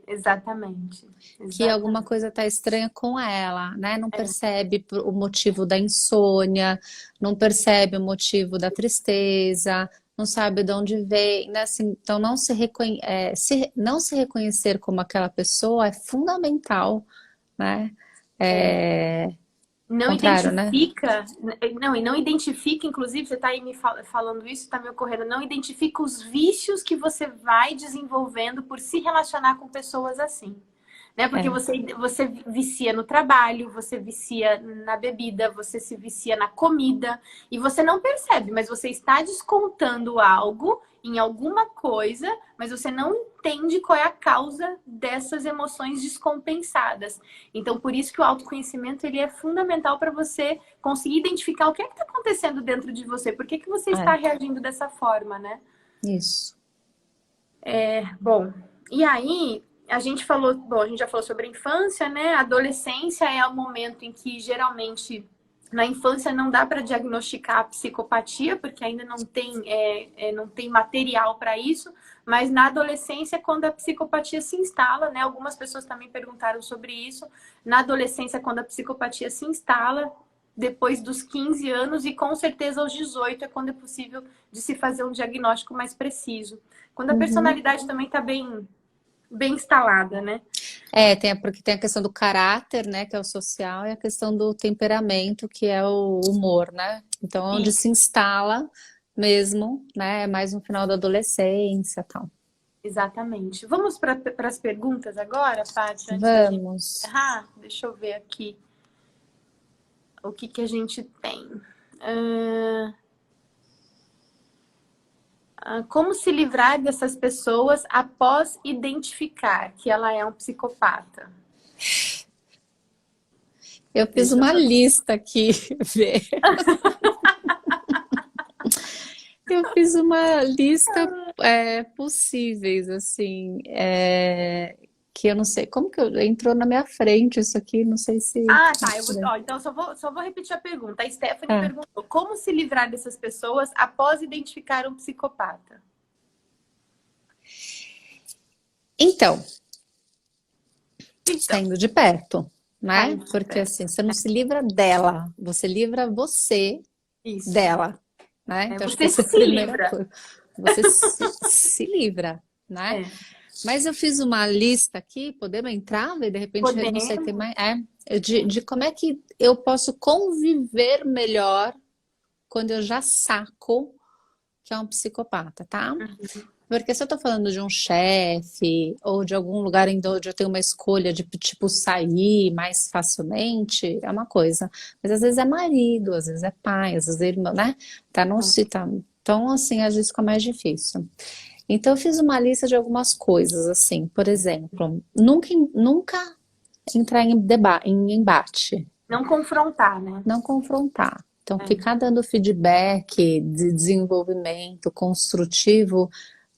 exatamente. que alguma Exatamente. coisa está estranha com ela, né? Não percebe o motivo da insônia, não percebe o motivo da tristeza, não sabe de onde vem, né? Assim, então não se reconhecer como aquela pessoa é fundamental, né? É. É, Não contrário, né? identifica, não, e não identifica, inclusive, você está aí me falando isso, está me ocorrendo, não identifica os vícios que você vai desenvolvendo por se relacionar com pessoas assim. Né? Porque É. você vicia no trabalho, você vicia na bebida, você se vicia na comida, e você não percebe, mas você está descontando algo em alguma coisa, mas você não entende qual é a causa dessas emoções descompensadas. Então, por isso que o autoconhecimento ele é fundamental para você conseguir identificar o que é que está acontecendo dentro de você, por que que você está É, reagindo dessa forma, né? isso. Bom, e aí a gente falou, bom, a gente já falou sobre a infância, né? A adolescência é o momento em que geralmente na infância não dá para diagnosticar a psicopatia, porque ainda não tem material para isso, mas na adolescência, quando a psicopatia se instala, né? Algumas pessoas também perguntaram sobre isso. Na adolescência, quando a psicopatia se instala, depois dos 15 anos e com certeza aos 18 é quando é possível de se fazer um diagnóstico mais preciso. Quando a Uhum. personalidade também está bem instalada, né? Porque tem a questão do caráter, né, que é o social, e a questão do temperamento, que é o humor, né? Então, é onde E, se instala mesmo, né, é mais no final da adolescência, e tal. exatamente. Vamos para as perguntas agora, Paty, antes da gente Vamos. encerrar? Deixa eu ver aqui o que a gente tem. Como se livrar dessas pessoas após identificar que ela é um psicopata? Eu fiz Deixa eu uma ver. lista aqui, Vê. Eu fiz uma lista possíveis, assim, que eu não sei como que entrou na minha frente isso aqui, não sei se. Ah, tá. Então, só vou repetir a pergunta. A Stephanie Ah, perguntou: como se livrar dessas pessoas após identificar um psicopata? então, Então, saindo de perto, né? saindo de Porque perto. assim, você não se livra dela, você livra você Isso. dela, né? Então, acho que Você essa é a se primeira livra. coisa. Você se livra, né? É. Mas eu fiz uma lista aqui, podemos entrar, e de repente, não sei, tem Podemos. mais. De como é que eu posso conviver melhor quando eu já saco que é um psicopata, tá? Porque se eu tô falando de um chefe ou de algum lugar onde eu tenho uma escolha de tipo sair mais facilmente, é uma coisa. Mas às vezes é marido, às vezes é pai, às vezes é irmão, né? Tá, não se tá. Então, assim, às vezes fica mais difícil. Então, eu fiz uma lista de algumas coisas, assim, por exemplo, nunca entrar em embate, Não confrontar, né? não confrontar. Então, É. ficar dando feedback de desenvolvimento construtivo,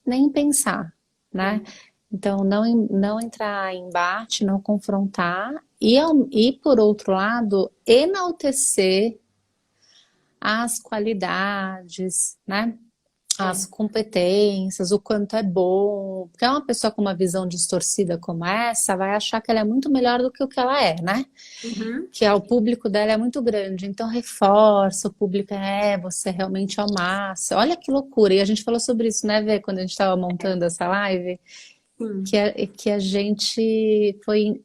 nem pensar, né? É. Então, não entrar em embate, não confrontar, e por outro lado, enaltecer as qualidades, né? As É. competências, o quanto é bom. Porque uma pessoa com uma visão distorcida como essa vai achar que ela é muito melhor do que o que ela é, né? Uhum. Que é, o público dela é muito grande, então reforça, o público você realmente é o massa. Olha que loucura. E a gente falou sobre isso, né, Vê, quando a gente estava montando essa live, Sim. que a gente foi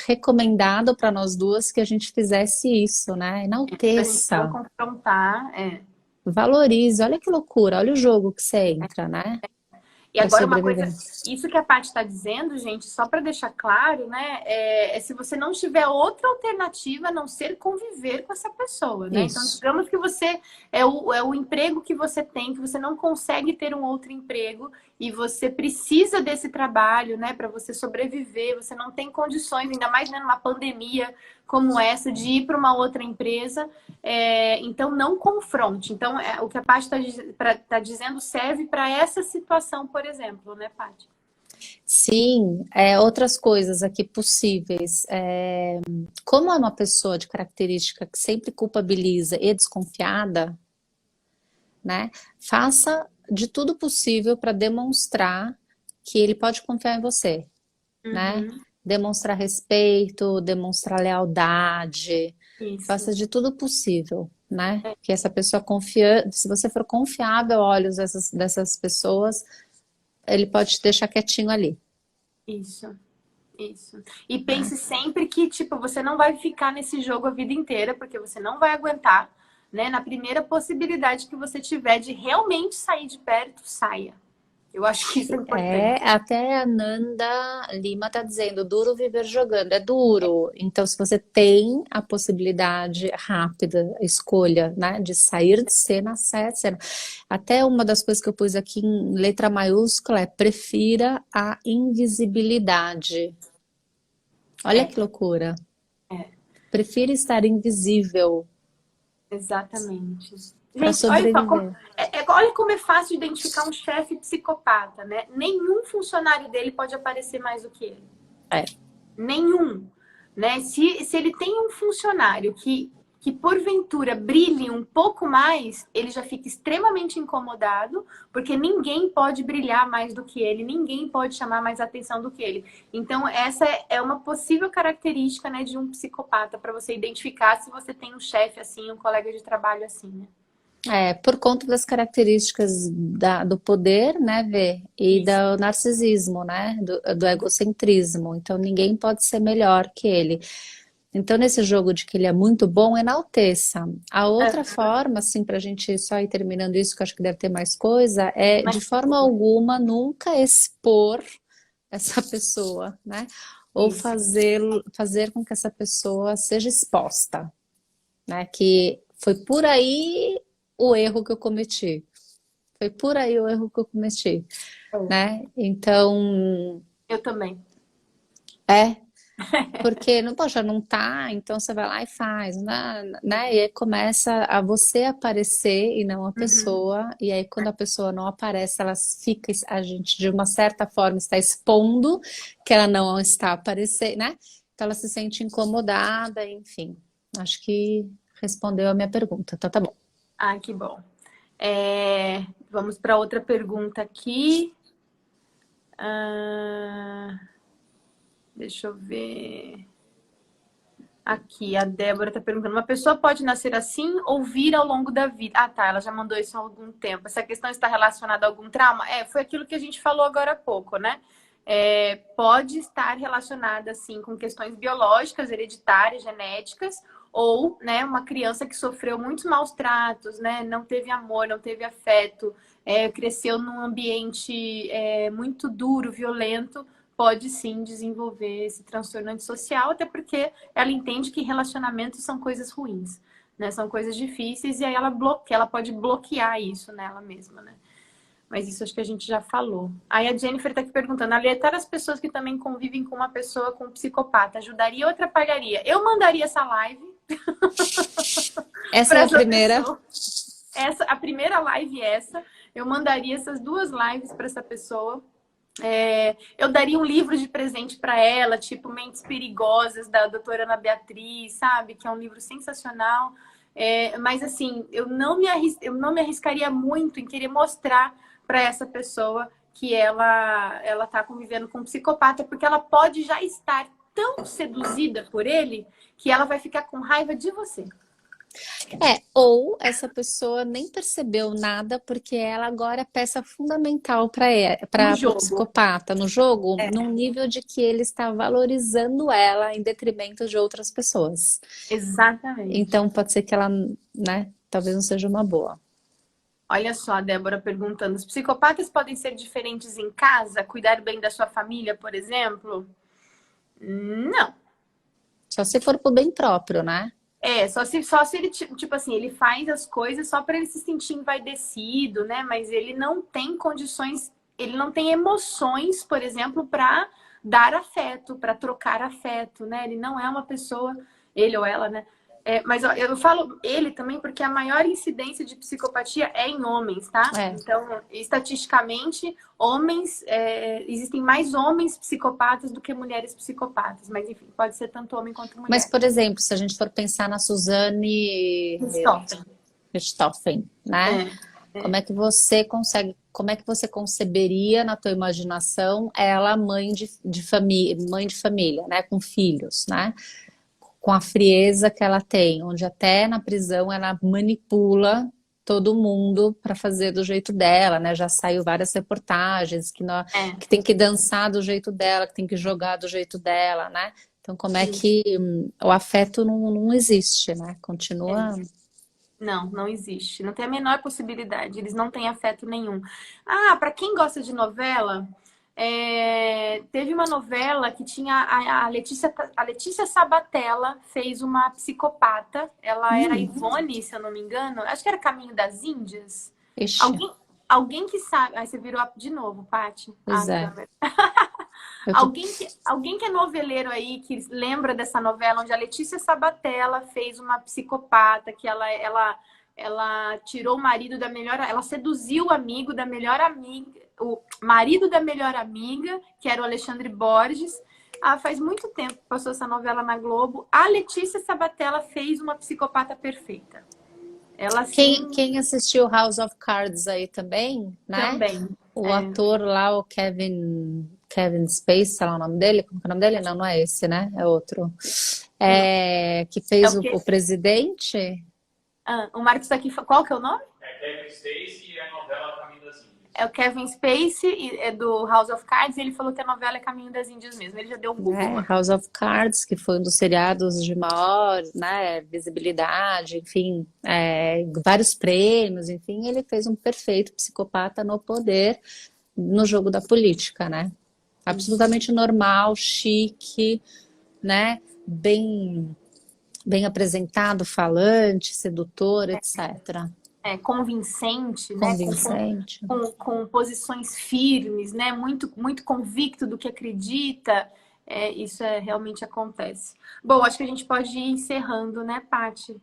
recomendado para nós duas que a gente fizesse isso, né? Pra gente não Enalteça, confrontar. É. valorize. Olha que loucura, olha o jogo que você entra, né? E Para agora uma coisa, sobreviver. isso que a Paty está dizendo, gente, só para deixar claro, né, é se você não tiver outra alternativa a não ser conviver com essa pessoa, né? Então, Isso. digamos que você é o emprego que você tem, que você não consegue ter um outro emprego e você precisa desse trabalho, né, para você sobreviver, você não tem condições, ainda mais né, numa pandemia como essa, de ir para uma outra empresa. Então, não confronte. Então, o que a Paty está dizendo serve para essa situação, por exemplo, né, Paty? Sim, outras coisas aqui possíveis. Como é uma pessoa de característica que sempre culpabiliza e desconfiada, né? Faça de tudo possível para demonstrar que ele pode confiar em você, né? Uhum, Demonstrar respeito, demonstrar lealdade. isso. Faça de tudo possível, né? Que essa pessoa confia, se você for confiável aos olhos dessas pessoas, ele pode te deixar quietinho ali, Isso. Isso. E né? pense sempre que, tipo, você não vai ficar nesse jogo a vida inteira, porque você não vai aguentar, né? Na primeira possibilidade que você tiver de realmente sair de perto, saia. Eu acho que isso é importante. Até a Nanda Lima está dizendo, duro viver jogando, é duro. Então, se você tem a possibilidade rápida, escolha, né, de sair de cena, saia de cena. Até uma das coisas que eu pus aqui em letra maiúscula é prefira a invisibilidade. Olha É, que loucura. é, Prefira estar invisível exatamente. para Gente, olha só, sobreviver. olha como é fácil identificar um chefe psicopata, né? Nenhum funcionário dele pode aparecer mais do que ele. É, Nenhum, né? Se ele tem um funcionário que porventura brilhe um pouco mais, ele já fica extremamente incomodado, porque ninguém pode brilhar mais do que ele, ninguém pode chamar mais atenção do que ele. Então, essa é uma possível característica, né, de um psicopata, para você identificar se você tem um chefe assim, um colega de trabalho assim, né? por conta das características do poder, né, Vê, e Isso. do narcisismo, né, do egocentrismo. Então, ninguém pode ser melhor que ele. Então, nesse jogo de que ele é muito bom, enalteça. A outra É, forma, assim, para a gente só ir terminando isso, que eu acho que deve ter mais coisa, é de mas forma alguma nunca expor essa pessoa, né? Ou isso. fazer com que essa pessoa seja exposta, né? Que foi por aí o erro que eu cometi. Foi por aí o erro que eu cometi, É. né? Então, Eu também. é, porque não, poxa, não tá, então você vai lá e faz, né? E aí começa a você aparecer e não a Uhum. pessoa, e aí quando a pessoa não aparece, a gente de uma certa forma está expondo que ela não está aparecendo, né? Então ela se sente incomodada, enfim. Acho que respondeu a minha pergunta, então tá bom. Ah, que bom. Vamos para outra pergunta aqui. Ah, deixa eu ver. Aqui, a Débora está perguntando: uma pessoa pode nascer assim ou vir ao longo da vida? Ah, tá, ela já mandou isso há algum tempo. Essa questão está relacionada a algum trauma? Foi aquilo que a gente falou agora há pouco, né? Pode estar relacionada, assim, com questões biológicas, hereditárias, genéticas, ou, né, uma criança que sofreu muitos maus tratos, né? Não teve amor, não teve afeto, cresceu num ambiente muito duro, violento, pode sim desenvolver esse transtorno antissocial, até porque ela entende que relacionamentos são coisas ruins, né? São coisas difíceis e aí ela pode bloquear isso nela mesma, né? Mas isso acho que a gente já falou. Aí a Jennifer tá aqui perguntando, alertar as pessoas que também convivem com uma pessoa com um psicopata, ajudaria ou atrapalharia? Eu mandaria essa live Essa para é a essa primeira. pessoa. A primeira live é essa. Eu mandaria essas 2 lives para essa pessoa. Eu daria um livro de presente para ela, tipo Mentes Perigosas, da doutora Ana Beatriz, sabe? Que é um livro sensacional. Mas assim, eu não me arriscaria muito em querer mostrar para essa pessoa que ela tá convivendo com um psicopata, porque ela pode já estar tão seduzida por ele que ela vai ficar com raiva de você. Ou essa pessoa nem percebeu nada porque ela agora é peça fundamental No para o jogo. psicopata no jogo, num nível de que ele está valorizando ela em detrimento de outras pessoas. Exatamente. Então pode ser que ela, né, talvez não seja uma boa. Olha só, a Débora perguntando: os psicopatas podem ser diferentes em casa? Cuidar bem da sua família, por exemplo? Não. Só se for pro bem próprio, né? Só se ele, tipo assim, ele faz as coisas só para ele se sentir envaidecido, né? Mas ele não tem condições, ele não tem emoções, por exemplo, para dar afeto, para trocar afeto, né? Ele não é uma pessoa, ele ou ela, né? Mas ó, eu falo ele também porque a maior incidência de psicopatia é em homens, tá? É. Então, estatisticamente, existem mais homens psicopatas do que mulheres psicopatas. Mas, enfim, pode ser tanto homem quanto Mas, mulher. por exemplo, se a gente for pensar na Suzane Richthofen. Richthofen, né? Como é que você conceberia na tua imaginação ela mãe de família, né? Com filhos, né? Com a frieza que ela tem, onde até na prisão ela manipula todo mundo para fazer do jeito dela, né? Já saiu várias reportagens que tem que dançar do jeito dela, que tem que jogar do jeito dela, né? Então, como é Isso. que o afeto não existe, né? Continua. Não, não existe. Não tem a menor possibilidade. Eles não têm afeto nenhum. Para quem gosta de novela, teve uma novela que tinha a Letícia Sabatella fez uma psicopata. Ela era Ivone, se eu não me engano. Acho que era Caminho das Índias. Ixi, Alguém que sabe. Aí você virou de novo, Paty, a pois é. câmera. Eu tô... Alguém que é noveleiro aí, que lembra dessa novela onde a Letícia Sabatella fez uma psicopata, que ela tirou o marido da melhor... Ela seduziu o amigo da melhor amiga, o marido da melhor amiga, que era o Alexandre Borges. Faz muito tempo que passou essa novela na Globo. A Letícia Sabatella fez uma psicopata perfeita. Ela sim Quem assistiu House of Cards aí também, né? também. O ator lá, o Kevin Spacey, sei lá o nome dele, como que é o nome dele? Não, não é esse, né? É outro. Que É fez o quê? o presidente. O Marcos tá aqui. Qual que é o nome? Kevin Spacey e a novela Caminho das Índias. É o Kevin Spacey, é do House of Cards, e ele falou que a novela é Caminho das Índias mesmo. Ele já deu um Google. House of Cards, que foi um dos seriados de maior, né, visibilidade, enfim, vários prêmios, enfim, ele fez um perfeito psicopata no poder, no jogo da política, né? Absolutamente normal, chique, né? Bem apresentado, falante, sedutor, etc. Convincente, né? Convincente. Com posições firmes, né? Muito, muito convicto do que acredita. Isso realmente acontece. Bom, acho que a gente pode ir encerrando, né, Paty?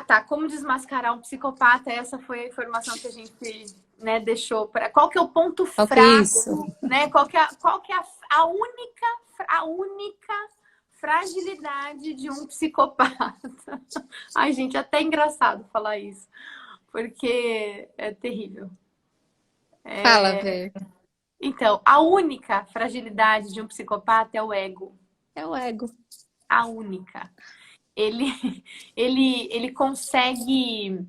Tá. Como desmascarar um psicopata? Essa foi a informação que a gente, né, deixou para. Qual que é o ponto Qual que fraco, é isso? né? Qual que é a única fragilidade de um psicopata? Ai, gente, é até engraçado falar isso, porque é terrível. Fala, Vê. Então, a única fragilidade de um psicopata é o ego. É o ego. A única. Ele consegue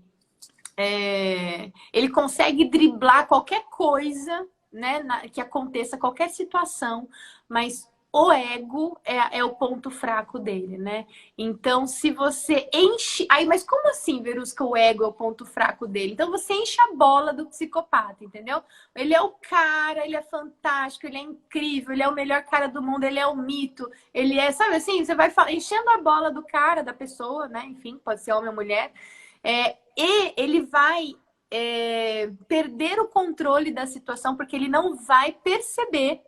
driblar qualquer coisa, né, que aconteça, qualquer situação, mas o ego é o ponto fraco dele, né? Então, se você enche... mas como assim, Verusca, o ego é o ponto fraco dele? Então, você enche a bola do psicopata, entendeu? Ele é o cara, ele é fantástico, ele é incrível, ele é o melhor cara do mundo, ele é o mito, ele é... Sabe assim, você vai enchendo a bola do cara, da pessoa, né? Enfim, pode ser homem ou mulher. E ele vai perder o controle da situação, porque ele não vai perceber,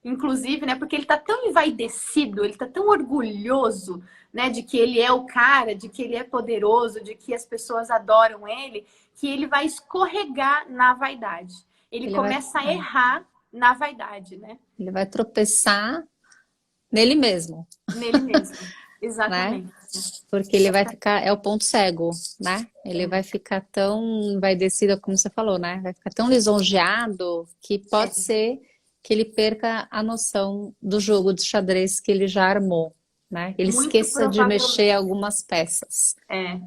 inclusive, né? Porque ele tá tão envaidecido, ele tá tão orgulhoso, né? De que ele é o cara, de que ele é poderoso, de que as pessoas adoram ele, que ele vai escorregar na vaidade. Ele começa a errar na vaidade, né? Ele vai tropeçar nele mesmo. Nele mesmo, exatamente. Né? Porque ele vai ficar, é o ponto cego, né? Ele vai ficar tão envaidecido, como você falou, né? Vai ficar tão lisonjeado que pode ser que ele perca a noção do jogo de xadrez que ele já armou, né? Ele Muito esqueça de provavelmente. mexer algumas peças.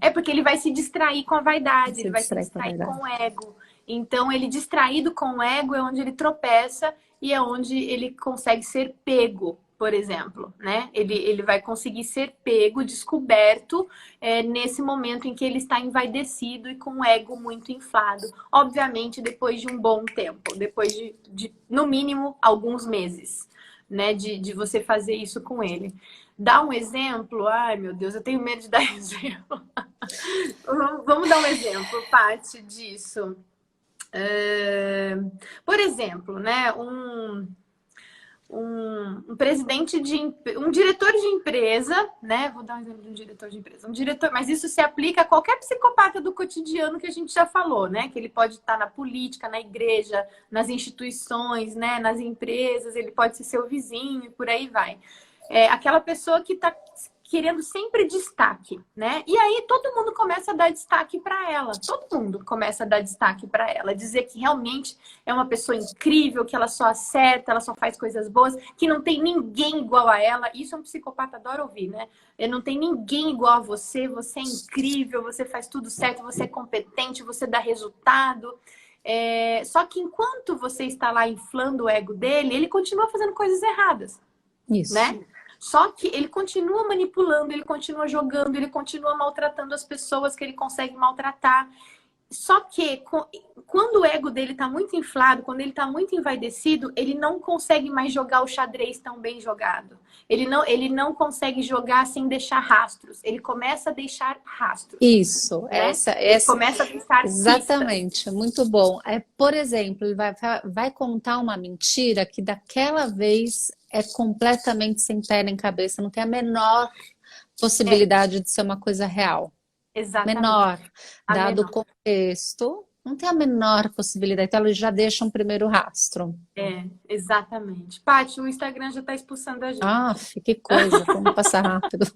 É porque ele vai se distrair com a vaidade, ele vai se distrair com a distrair vaidade. com o ego. Então, ele distraído com o ego é onde ele tropeça e é onde ele consegue ser pego, por exemplo, né? Ele vai conseguir ser pego, descoberto, nesse momento em que ele está envaidecido e com o ego muito inflado. Obviamente, depois de um bom tempo, depois de no mínimo, alguns meses, né? De você fazer isso com ele. Dá um exemplo? Ai, meu Deus, eu tenho medo de dar exemplo. Vamos dar um exemplo, Paty, disso. Por exemplo, né, um presidente um diretor de empresa, né? Vou dar um exemplo de um diretor de empresa. Um diretor, mas isso se aplica a qualquer psicopata do cotidiano que a gente já falou, né? Que ele pode estar na política, na igreja, nas instituições, né? Nas empresas, ele pode ser seu vizinho e por aí vai. Aquela pessoa que está querendo sempre destaque, né? E aí todo mundo começa a dar destaque para ela. Todo mundo começa a dar destaque para ela, dizer que realmente é uma pessoa incrível, que ela só acerta, ela só faz coisas boas, que não tem ninguém igual a ela. Isso um psicopata adora ouvir, né? Não tem ninguém igual a você, você é incrível, você faz tudo certo, você é competente, você dá resultado. Só que enquanto você está lá inflando o ego dele, ele continua fazendo coisas erradas. Isso. Né? Só que ele continua manipulando, ele continua jogando, ele continua maltratando as pessoas que ele consegue maltratar. Só que quando o ego dele está muito inflado, quando ele está muito envaidecido, ele não consegue mais jogar o xadrez tão bem jogado. Ele não consegue jogar sem deixar rastros. Ele começa a deixar rastros. Isso, né? essa começa a deixar exatamente, pistas. muito bom. Por exemplo, ele vai contar uma mentira que daquela vez é completamente sem pé nem cabeça, não tem a menor possibilidade de ser uma coisa real. Exatamente. Menor, dado o contexto, não tem a menor possibilidade. Então, ele já deixa um primeiro rastro. Exatamente. Paty, o Instagram já está expulsando a gente. Ah, que coisa, vamos passar rápido.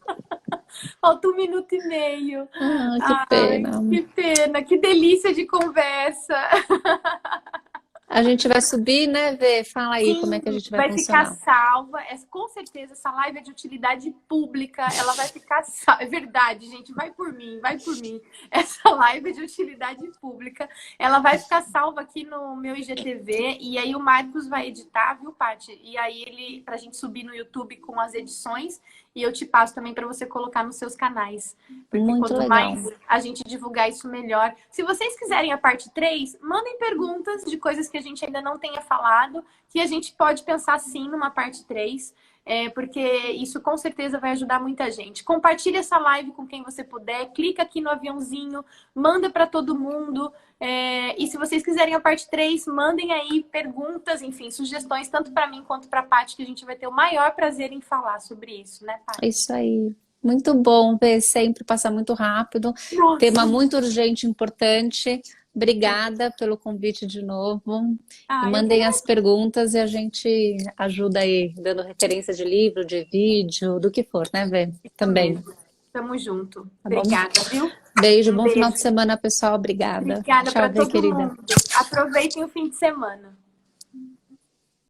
Falta 1 minuto e meio. Que pena. Que pena, que delícia de conversa. A gente vai subir, né, Vê? Fala aí. Sim, como é que a gente vai ficar funcionar. salva. Com certeza, essa live é de utilidade pública. Ela vai ficar salva. É verdade, gente. Vai por mim, vai por mim. Essa live é de utilidade pública. Ela vai ficar salva aqui no meu IGTV. E aí o Marcos vai editar, viu, Paty? E aí pra gente subir no YouTube com as edições. E eu te passo também para você colocar nos seus canais. Porque Muito quanto legal. mais a gente divulgar isso, melhor. Se vocês quiserem a parte 3, mandem perguntas de coisas que a gente ainda não tenha falado, que a gente pode pensar sim numa parte 3, porque isso com certeza vai ajudar muita gente. Compartilhe essa live com quem você puder, clica aqui no aviãozinho, manda para todo mundo. E se vocês quiserem a parte 3, mandem aí perguntas, enfim, sugestões, tanto para mim quanto para a Paty, que a gente vai ter o maior prazer em falar sobre isso, né, Paty? Isso aí. Muito bom ver, sempre passa muito rápido. Nossa. Tema muito urgente, importante. Obrigada pelo convite de novo. Mandem as perguntas e a gente ajuda aí, dando referência de livro, de vídeo, do que for, né, Vê? Também. Tamo junto. Tá bom? Obrigada, viu? Beijo, bom final de semana, pessoal. Obrigada. Obrigada para Tchau, Vê, todo querida. mundo. Aproveitem o fim de semana.